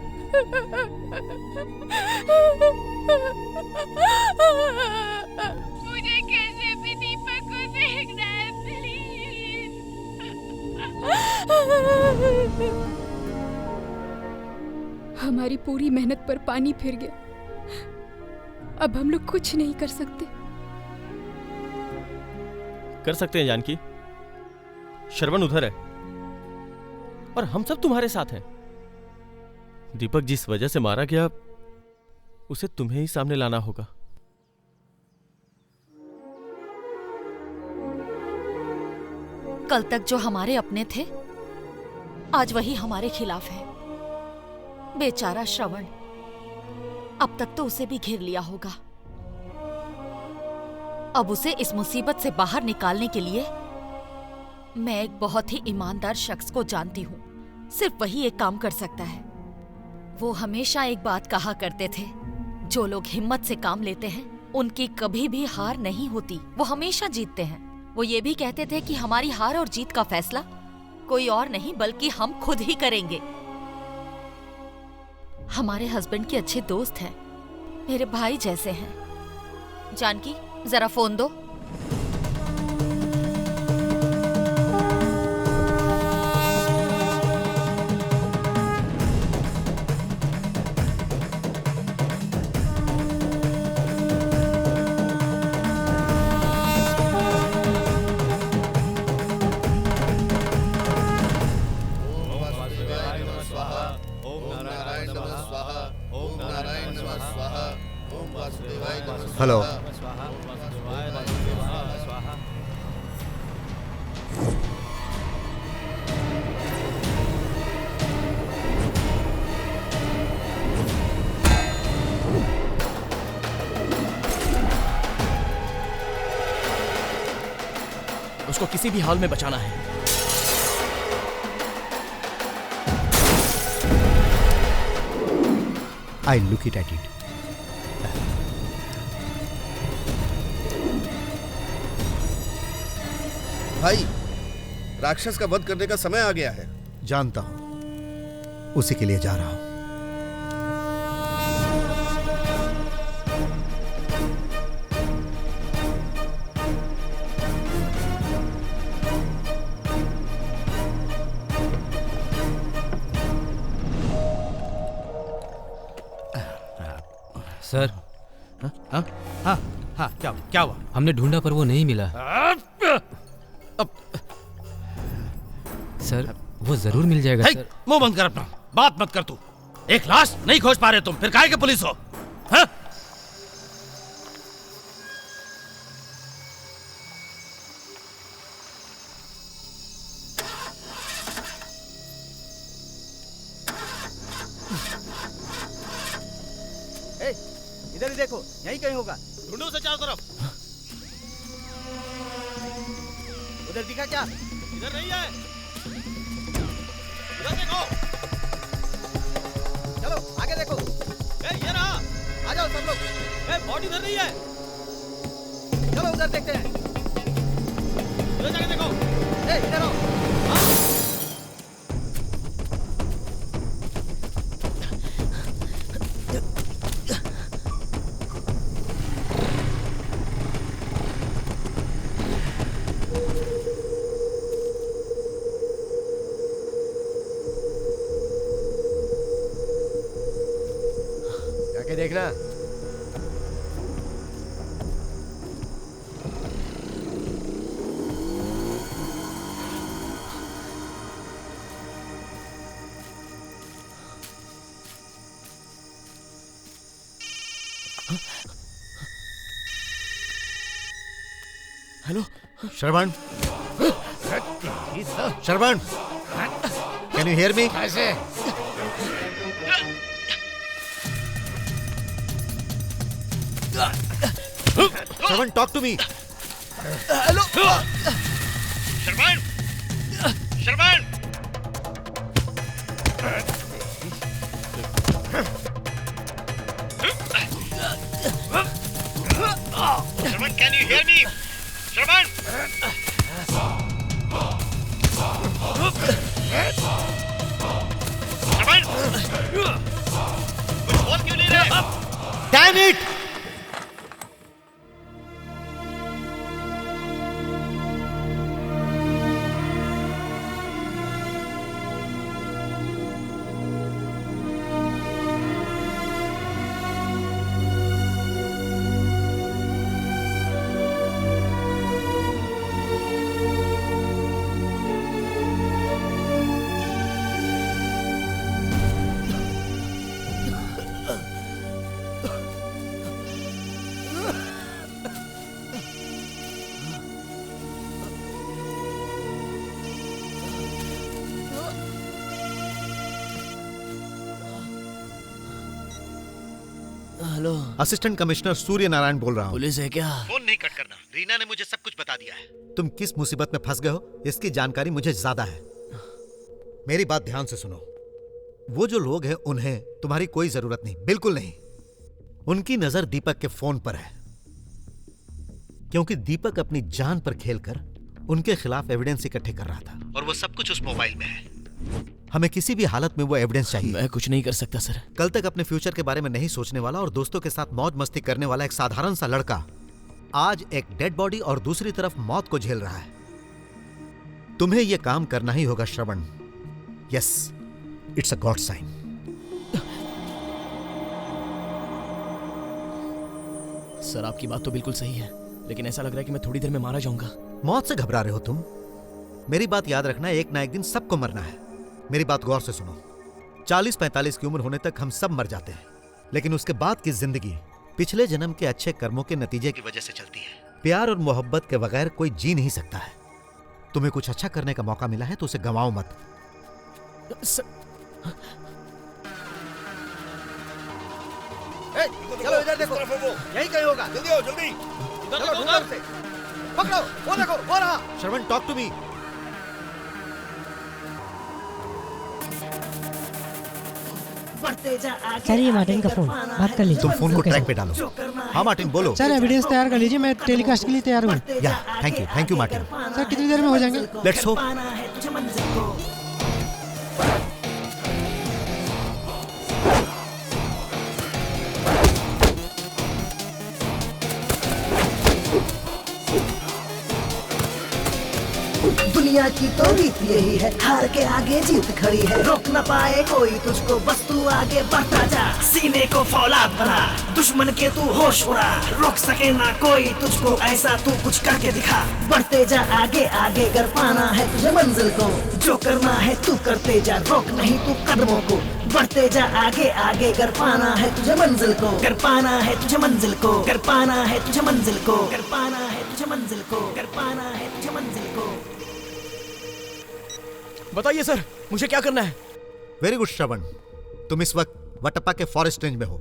मुझे कैसे भी दीपक को देखना है, प्लीज। हमारी पूरी मेहनत पर पानी फिर गया। अब हम लोग कुछ नहीं कर सकते। कर सकते हैं जानकी। श्रवण उधर है और हम सब तुम्हारे साथ हैं। दीपक जिस वजह से मारा गया, उसे तुम्हें ही सामने लाना होगा। कल तक जो हमारे अपने थे, आज वही हमारे खिलाफ है। बेचारा श्रवण, अब तक तो उसे भी घेर लिया होगा। अब उसे इस मुसीबत से बाहर निकालने के लिए मैं एक बहुत ही ईमानदार शख्स को जानती हूँ। सिर्फ वही एक काम कर सकता है। वो हमेशा एक बात कहा करते थे, जो लोग हिम्मत से काम लेते हैं उनकी कभी भी हार नहीं होती, वो हमेशा जीतते हैं। वो ये भी कहते थे कि हमारी हार और जीत का फैसला कोई और नहीं बल्कि हम खुद ही करेंगे। हमारे हस्बैंड के अच्छे दोस्त हैं, मेरे भाई जैसे हैं। जानकी, जरा फोन दो। हेलो। उसको किसी भी हाल में बचाना है। I look it at it. भाई, राक्षस का वध करने का समय आ गया है। जानता हूं, उसी के लिए जा रहा हूं। सर। हाँ हाँ हाँ, क्या हुआ? हमने ढूंढा पर वो नहीं मिला। सर, वो जरूर मिल जाएगा सर। मुंह बंद कर अपना, बात मत कर तू। एक लाश नहीं खोज पा रहे तुम, फिर काहे के पुलिस हो? हाँ? इधर ही देखो, यहीं कहीं होगा। ढूंढो उसे चारों तरफ। उधर दिखा क्या? इधर नहीं है। इधर देखो। चलो आगे देखो। ये रहा। आ जाओ सब लोग। बॉडी इधर नहीं है। चलो उधर देखते हैं। उधर जाके देखो। इधर आओ। जाके देखना। Hello Shravan, Shravan, can you hear me? कैसे? Shravan, talk to me. Hello Shravan, Shravan, Shravan, can you hear me? Shravan, Shravan, कुछ बोल क्यों नहीं रहे? Damn it! Hello, assistant commissioner Surya Narayan बोल रहा हूँ। पुलिस है क्या? फोन नहीं कट करना, रीना ने मुझे सब कुछ बता दिया है। तुम किस मुसीबत में फंस गए हो इसकी जानकारी मुझे ज्यादा है। मेरी बात ध्यान से सुनो। वो जो लोग हैं उन्हें तुम्हारी कोई जरूरत नहीं, बिल्कुल नहीं। उनकी नजर दीपक के फोन पर है, क्योंकि दीपक अपनी जान पर खेलकर उनके खिलाफ एविडेंस इकट्ठे कर रहा था, और वो सब कुछ उस मोबाइल में है। हमें किसी भी हालत में वो एविडेंस चाहिए। मैं कुछ नहीं कर सकता सर। कल तक अपने फ्यूचर के बारे में नहीं सोचने वाला और दोस्तों के साथ मौज मस्ती करने वाला एक साधारण सा लड़का आज एक डेड बॉडी और दूसरी तरफ मौत को झेल रहा है। तुम्हें यह काम करना ही होगा Shravan. Yes, it's a god sign. Sir आपकी बात तो बिल्कुल सही है, लेकिन ऐसा लग रहा है कि मैं थोड़ी देर में मारा जाऊंगा। मौत से घबरा रहे हो तुम? मेरी बात याद रखना, एक ना एक दिन सबको मरना है। मेरी बात गौर से सुनो। 40-45 की उम्र होने तक हम सब मर जाते हैं, लेकिन उसके बाद की जिंदगी पिछले जन्म के अच्छे कर्मों के नतीजे की वजह से चलती है। प्यार और मोहब्बत के बगैर कोई जी नहीं सकता है। तुम्हें कुछ अच्छा करने का मौका मिला है तो उसे गंवाओ मत। चलो इधर देखो, यही कहीं होगा। जल्दी आओ, जल्दी। चलो ढूंढो उसे। पकड़ो, वो देखो, वो रहा। श्रवण, टॉक टू मी। सर ये मार्टिन का फोन, बात कर लीजिए। तुम फोन को ट्रैक पे डालो। हाँ मार्टिन बोलो। सर एविडेंस तैयार कर लीजिए, मैं टेलीकास्ट के लिए तैयार हूँ। या थैंक यू मार्टिन। सर कितनी देर में हो जाएंगे? Let's hope. दुनिया की तो रीत यही है, हार के आगे जीत खड़ी है। रोक न पाए कोई तुझको, बस तू आगे बढ़ता जा। सीने को फौलाद बना, दुश्मन के तू होश उड़ा। रोक सके ना कोई तुझको, ऐसा तू कुछ करके दिखा। बढ़ते जा आगे आगे, अगर पाना है तुझे मंजिल को। जो करना है तू करते जा, रोक नहीं तू कदमों को। बढ़ते जा आगे आगे, कर पाना है तुझे मंजिल को, कर पाना है तुझे मंजिल को, कर पाना है तुझे मंजिल को, कर पाना है तुझे मंजिल को, कर पाना है तुझे मंजिल को। बताइए सर, मुझे क्या करना है? वेरी गुड श्रवण, तुम इस वक्त वटप्पा के फॉरेस्ट रेंज में हो।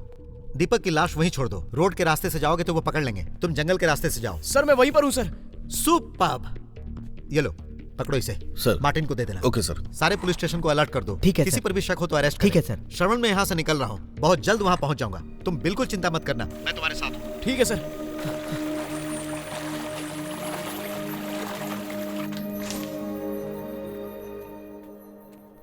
दीपक की लाश वहीं छोड़ दो। रोड के रास्ते से जाओगे तो वो पकड़ लेंगे। तुम जंगल के रास्ते से जाओ। सर मैं वहीं पर हूँ सर। सुपर्ब। ये लो, पकड़ो इसे। सर मार्टिन को दे देना। Okay sir. सारे पुलिस स्टेशन को अलर्ट कर दो। ठीक है किसी सर। पर भी शक हो तो अरेस्ट ठीक है करें। सर। श्रवण मैं यहाँ से निकल रहा हूँ, बहुत जल्द वहाँ पहुँच जाऊंगा। तुम बिल्कुल चिंता मत करना, मैं तुम्हारे साथ हूँ। ठीक है सर।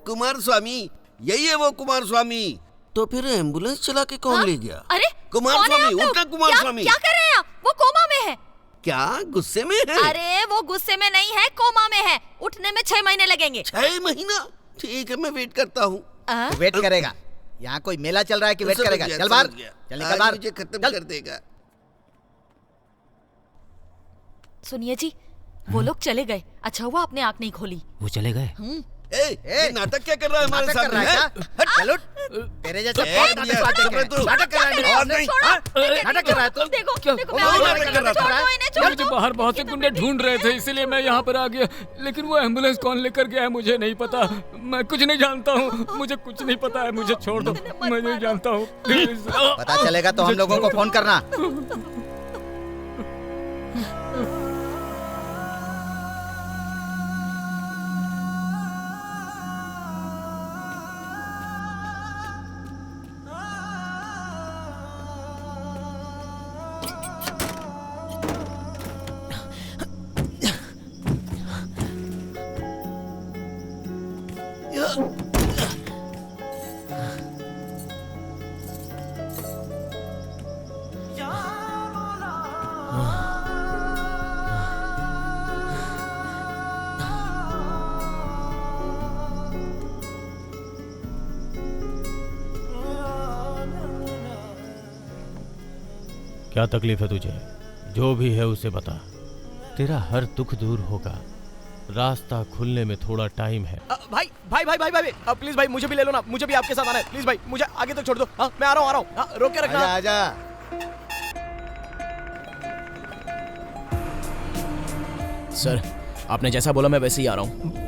कुमार स्वामी, यही है वो कुमार स्वामी। तो फिर एम्बुलेंस चला के कौन ले गया? अरे कुमार कौन है स्वामी, आप लोग? उठना कुमार क्या- स्वामी। क्या कर रहे हैं आप? वो कोमा में है। क्या गुस्से में है? अरे वो गुस्से में नहीं है, कोमा में है। उठने में 6 महीने लगेंगे। 6 महीना? ठीक है, मैं वेट करता हूँ। वेट करेगा? यहाँ कोई मेला चल रहा है कि वेट करेगा? चल बाहर, चल निकल बाहर। मुझे खत्म कर देगा। सुनिए जी, वो लोग चले गए। अच्छा हुआ आपने आंख नहीं खोली। वो चले गए। ये नाटक क्या कर रहा है हमारे नाटक कर सामने? रहा है हैं? क्या? चलो, तेरे जैसे बहुत नाटक कर रहा है। नाटक कर रहा है। और नहीं, हाँ? नाटक कर रहा है तुम। देखो, क्या? देखो, मैं नाटक कर रहा था। मुझे बाहर बहुत से गुंडे ढूंढ रहे थे, इसलिए मैं यहाँ पर आ गया। लेकिन वो एम्बुलेंस कौन लेकर गया है मुझे नहीं पता। मैं कुछ नहीं जानता हूँ, मुझे कुछ नहीं पता है। मुझे छोड़ दो, मैं नहीं जानता हूँ। प्लीज। पता चलेगा तो हम लोगों को फोन करना। क्या तकलीफ है तुझे? जो भी है उसे बता। तेरा हर दुख दूर होगा। रास्ता खुलने में थोड़ा टाइम है। भाई भाई भाई भाई भाई प्लीज भाई, मुझे भी ले लो ना। मुझे भी आपके साथ आना है। प्लीज भाई, मुझे आगे तक छोड़ दो। हाँ, मैं आ रहा हूँ। हाँ, रोक के रखना। आजा। सर, आपने जैसा बोला मैं वैसे ही आ रहा हूँ।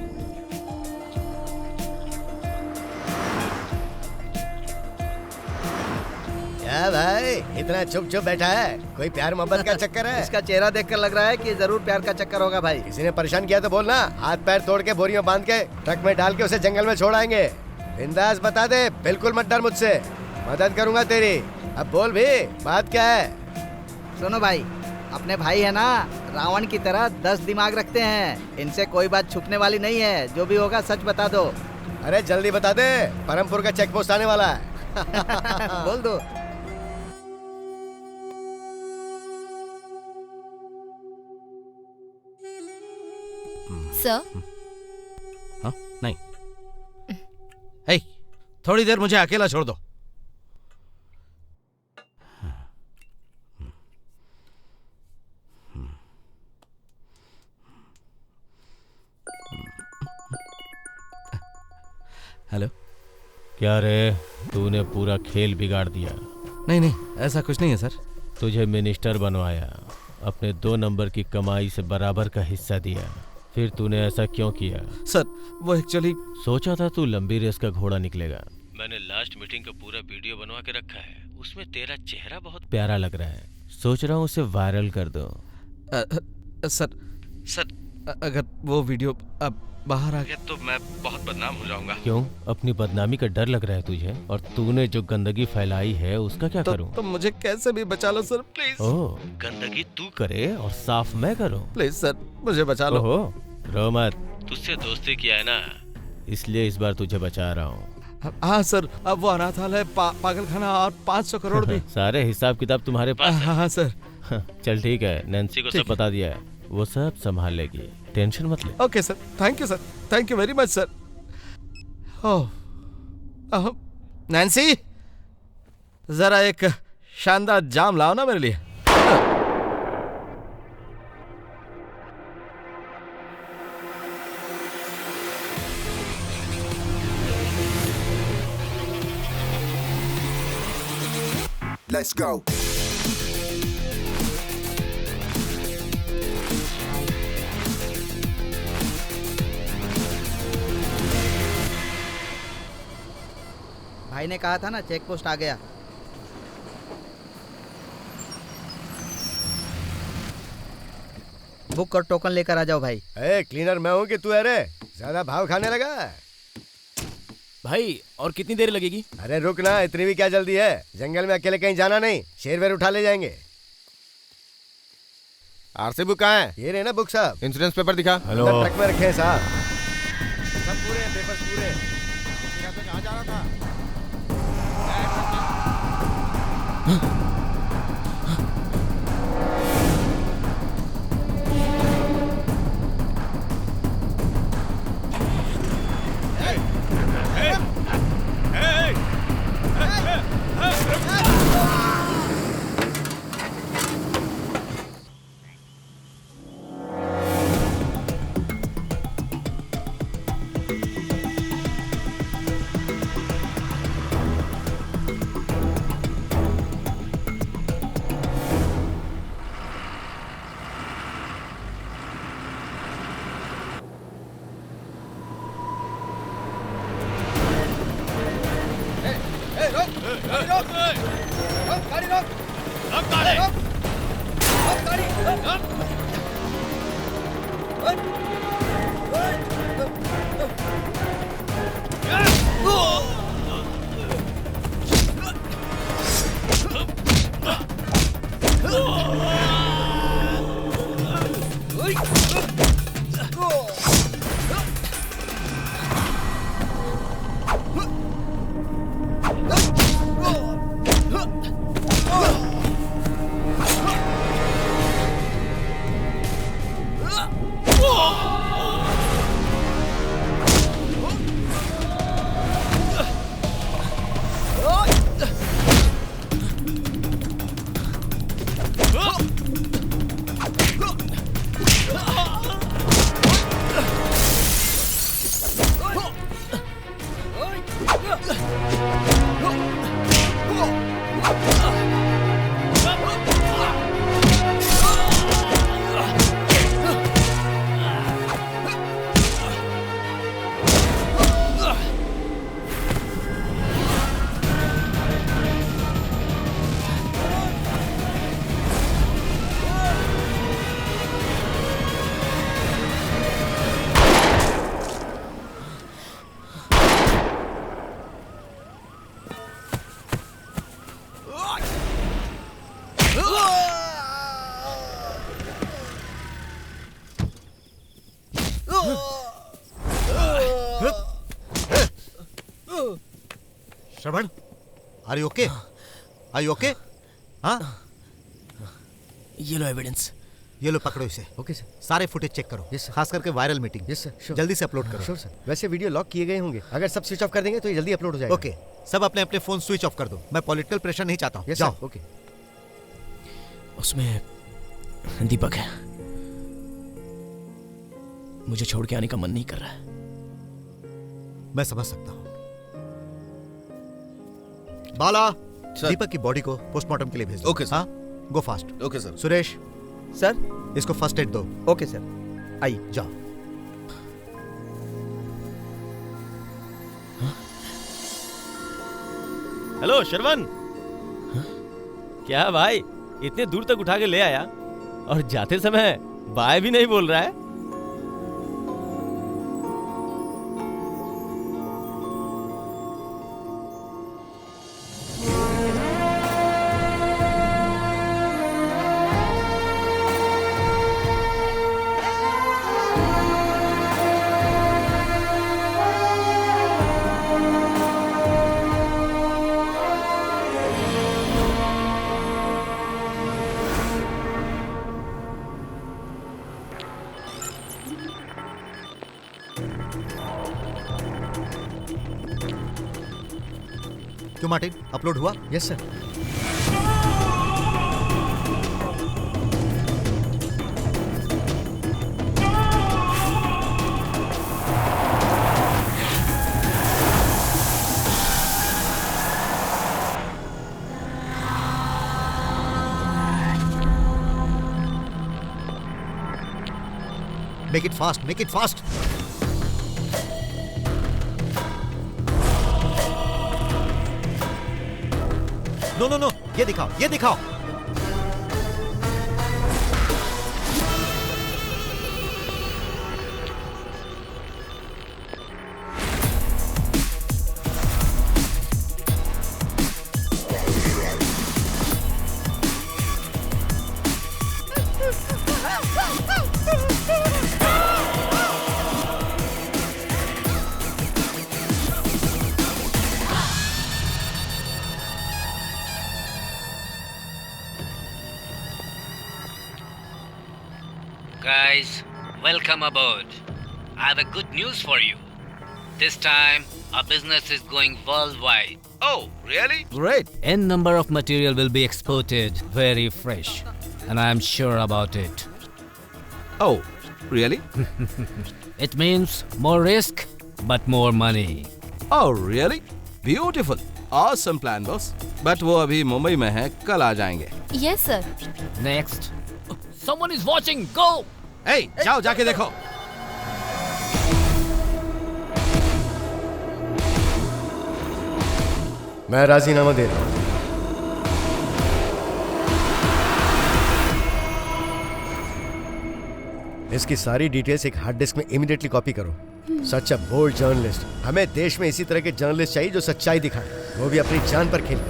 क्या भाई इतना चुप चुप बैठा है? कोई प्यार मोहब्बत का चक्कर है? इसका चेहरा देखकर लग रहा है कि जरूर प्यार का चक्कर होगा भाई। किसी ने परेशान किया तो बोलना, हाथ पैर तोड़ के बोरियों बांध के ट्रक में डाल के उसे जंगल में छोड़ आएंगे। बिंदास बता दे, बिल्कुल मत डर मुझसे, मदद करूंगा तेरी। अब बोल भी, बात क्या है? सुनो भाई, अपने भाई है ना, रावण की तरह 10 दिमाग रखते हैं। इनसे कोई बात छुपने वाली नहीं है। जो भी होगा सच बता दो। अरे जल्दी बता दे, परमपुर का चेक पोस्ट आने वाला है। बोल दो। सर, हाँ? नहीं। हे, थोड़ी देर मुझे अकेला छोड़ दो। हेलो। क्या रे, तूने पूरा खेल बिगाड़ दिया। नहीं नहीं, ऐसा कुछ नहीं है सर। तुझे मिनिस्टर बनवाया, अपने 2 नंबर की कमाई से बराबर का हिस्सा दिया, फिर तूने ऐसा क्यों किया? सर वो एक्चुअली सोचा था तू लंबी रेस का घोड़ा निकलेगा। मैंने लास्ट मीटिंग का पूरा वीडियो बनवा के रखा है, उसमें तेरा चेहरा बहुत प्यारा लग रहा है। सोच रहा हूँ उसे वायरल कर दो। सर अगर वो वीडियो अब बाहर आ गया तो मैं बहुत बदनाम हो जाऊंगा। क्यों? अपनी बदनामी का डर लग रहा है तुझे? और तूने जो गंदगी फैलाई है उसका क्या करूं? तो मुझे कैसे भी बचा लो सर, प्लीज। ओह, गंदगी तू करे और साफ मैं करूं? प्लीज सर, मुझे बचा लो। ओहो, रो मत, तुझसे दोस्ती किया है ना, इसलिए इस बार तुझे बचा रहा हूँ। हाँ सर, अब वो अनाथालय, पागलखाना और 500 करोड़ भी। सारे हिसाब किताब तुम्हारे पास है? हाँ सर। चल ठीक है, नैन्सी को सब बता दिया है, वो सब संभाल लेगी, टेंशन मत ले। Okay sir, thank you sir, thank you very much sir. Oh, Nancy, जरा एक शानदार जाम लाओ ना मेरे लिए। let's go. भाई ने कहा था ना चेक पोस्ट आ गया। बुक और टोकन लेकर आ जाओ भाई। ए, क्लीनर मैं हूँ कि तू है रे? ज्यादा भाव खाने लगा भाई। और कितनी देर लगेगी? अरे रुक ना, इतनी भी क्या जल्दी है? जंगल में अकेले कहीं जाना नहीं, शेर वेर उठा ले जाएंगे। आरसी बुक कहाँ है? ये रहे ना बुक साहब। इंश्योरेंस पेपर दिखा। हेलो, ट्रक में रखे हैं साहब। सब पूरे हैं, पेपर्स पूरे। कहाँ जा रहा था? Shravan, are you okay? Are you okay? हाँ, ये लो एविडेंस। ये लो, पकड़ो इसे। Okay sir. सारे फुटेज चेक करो। Yes sir. खास करके वायरल मीटिंग। Yes sir. जल्दी से अपलोड करो। Sure sir. वैसे वीडियो लॉक किए गए होंगे, अगर सब स्विच ऑफ कर देंगे तो ये जल्दी अपलोड हो जाएगा। ओके, सब अपने अपने फोन स्विच ऑफ कर दो। मैं पॉलिटिकल प्रेशर नहीं चाहता हूँ। यस जाओ। सर। ओके। उसमें दीपक है। मुझे छोड़ के आने का मन नहीं कर रहा है। मैं समझ सकता हूँ। बाला, दीपक की बॉडी को पोस्टमार्टम के लिए भेज दो। Okay sir. हाँ, go fast. Okay sir. Suresh sir, इसको फर्स्ट एड दो। Okay sir. आइए, जाओ। हेलो श्रवण। क्या भाई, इतने दूर तक उठा के ले आया और जाते समय बाय भी नहीं बोल रहा है। क्यों मार्टिन, अपलोड हुआ? Yes sir. Make it fast, make it fast. No no no, ये दिखाओ, ये दिखाओ। Guys, welcome aboard. I have a good news for you. This time, our business is going worldwide. Oh, really? Great. N number of material will be exported, very fresh, and I am sure about it. Oh, really? It means more risk, but more money. Oh, really? Beautiful. Awesome plan, boss. But वो अभी मुंबई में है, कल आ जाएंगे. Yes, sir. Next. Someone is watching. Go. Hey, जाओ जाके देखो. मैं राजीनामा दे रहा हूं. इसकी सारी डिटेल्स एक हार्ड डिस्क में इमीडिएटली कॉपी करो. सच अ बोल्ड जर्नलिस्ट. हमें देश में इसी तरह के जर्नलिस्ट चाहिए जो सच्चाई दिखाए, वो भी अपनी जान पर खेल.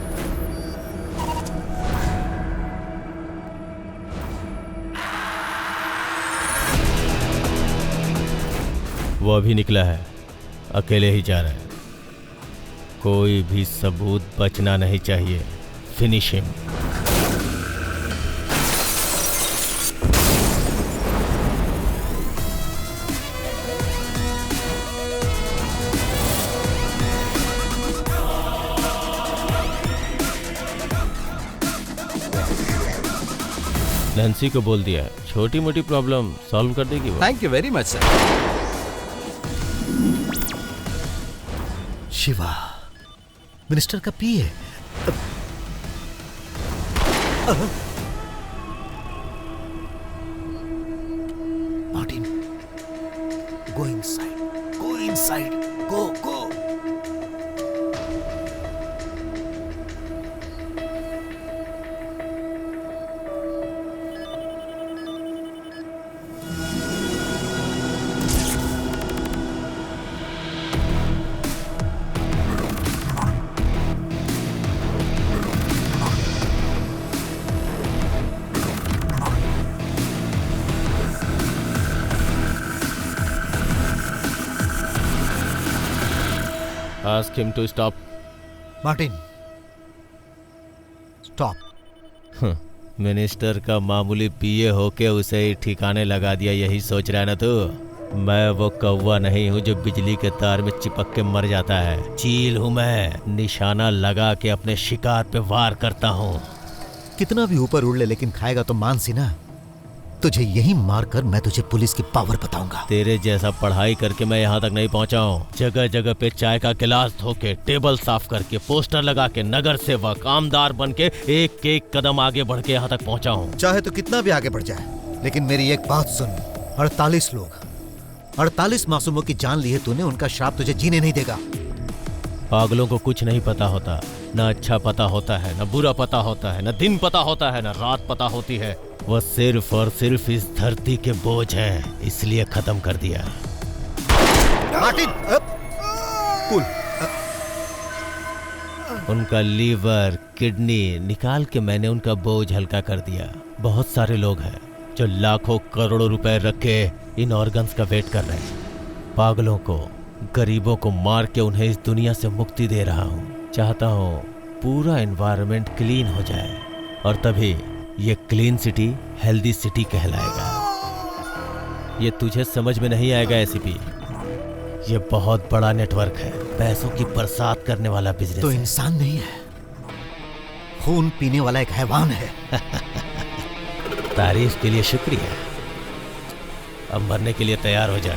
वो अभी निकला है, अकेले ही जा रहा है. कोई भी सबूत बचना नहीं चाहिए. Finish him. नैन्सी को बोल दिया, छोटी मोटी प्रॉब्लम सॉल्व कर देगी वो. Thank you very much sir. Shiva, minister का PA. Martin, go inside, go inside, go, go. Ask him to stop. Martin, stop. Minister का मामूली पीए होके उसे ही ठिकाने लगा दिया, यही सोच रहा है ना तू? मैं वो कौवा नहीं हूँ जो बिजली के तार में चिपक के मर जाता है. चील हूँ मैं, निशाना लगा के अपने शिकार पे वार करता हूँ. कितना भी ऊपर उड़ ले, लेकिन खाएगा तो मानसी ना. तुझे यही मारकर मैं तुझे पुलिस की पावर बताऊंगा. तेरे जैसा पढ़ाई करके मैं यहाँ तक नहीं पहुँचा हूँ. जगह जगह पे चाय का गिलास धो के, टेबल साफ करके, पोस्टर लगा के, नगर सेवक, आमदार बन के एक एक कदम आगे बढ़ के यहाँ तक पहुँचा हूँ. चाहे तो कितना भी आगे बढ़ जाए, लेकिन मेरी एक बात सुन. 48 लोग, 48 मासूमों की जान ली है तूने. उनका श्राप तुझे जीने नहीं देगा. पागलों को कुछ नहीं पता होता. न अच्छा पता होता है, न बुरा पता होता है, न दिन पता होता है, न रात पता होती है. वह सिर्फ और सिर्फ इस धरती के बोझ है, इसलिए खत्म कर दिया. Martin, cool. उनका लीवर, किडनी निकाल के मैंने उनका बोझ हल्का कर दिया. बहुत सारे लोग हैं जो लाखों करोड़ों रुपए रख के इन ऑर्गन्स का वेट कर रहे हैं. पागलों को, गरीबों को मार के उन्हें इस दुनिया से मुक्ति दे रहा हूँ. चाहता हूँ पूरा एनवायरनमेंट क्लीन हो जाए, और तभी ये क्लीन सिटी हेल्दी सिटी कहलाएगा. ये तुझे समझ में नहीं आएगा एसीपी. ये बहुत बड़ा नेटवर्क है, पैसों की बरसात करने वाला बिजनेस. तो इंसान नहीं है, खून पीने वाला एक हैवान है. तारीफ के लिए शुक्रिया. अब मरने के लिए तैयार हो जा.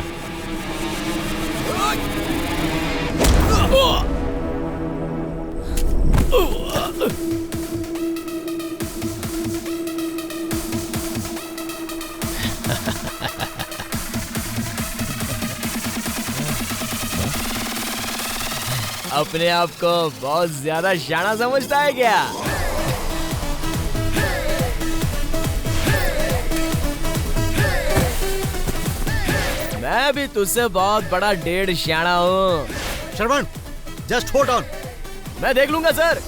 अपने आप को बहुत ज्यादा शाना समझता है क्या? मैं भी तुझसे बहुत बड़ा 1.5 शाना हूँ। श्रवण, जस्ट होल्ड ऑन। मैं देख लूंगा सर।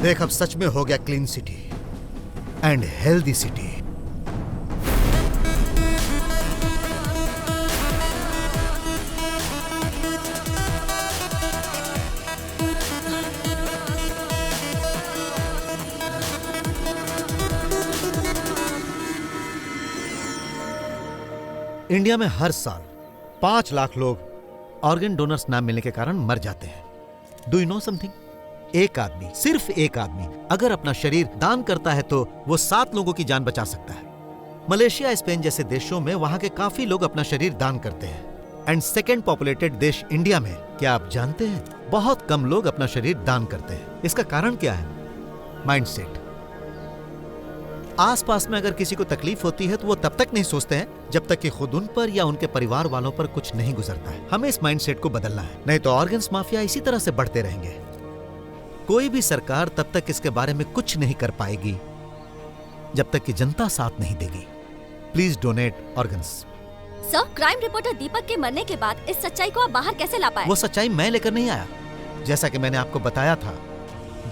देख, अब सच में हो गया clean city and healthy city. India में हर साल 5 लाख लोग ऑर्गन डोनर्स ना मिलने के कारण मर जाते हैं। Do you know something? एक आदमी, सिर्फ एक आदमी अगर अपना शरीर दान करता है तो वो 7 लोगों की जान बचा सकता है। मलेशिया, स्पेन जैसे देशों में वहां के काफी लोग अपना शरीर दान करते हैं। एंड सेकेंड पॉपुलेटेड देश इंडिया में, क्या आप जानते हैं, बहुत कम लोग अपना शरीर दान करते हैं। इसका कारण क्या है? माइंडसेट। आसपास में अगर किसी को तकलीफ होती है तो वो तब तक नहीं सोचते हैं जब तक कि खुद उन पर या उनके परिवार वालों पर कुछ नहीं गुजरता है। हमें इस माइंडसेट को बदलना है, नहीं तो ऑर्गन्स माफिया इसी तरह से बढ़ते रहेंगे। कोई भी सरकार तब तक इसके बारे में कुछ नहीं कर पाएगी जब तक कि जनता साथ नहीं देगी। Please donate organs. Sir, crime reporter Deepak के मरने के बाद इस सच्चाई को आप बाहर कैसे ला पाए? वो सच्चाई मैं लेकर नहीं आया। जैसा कि मैंने आपको बताया था,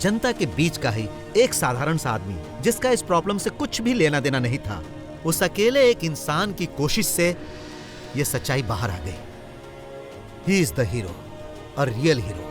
जनता के बीच का ही एक साधारण सा आदमी जिसका इस प्रॉब्लम से कुछ भी लेना देना नहीं था, उस अकेले एक इंसान की कोशिश से ये सच्चाई बाहर आ गई। He is the hero, a real hero.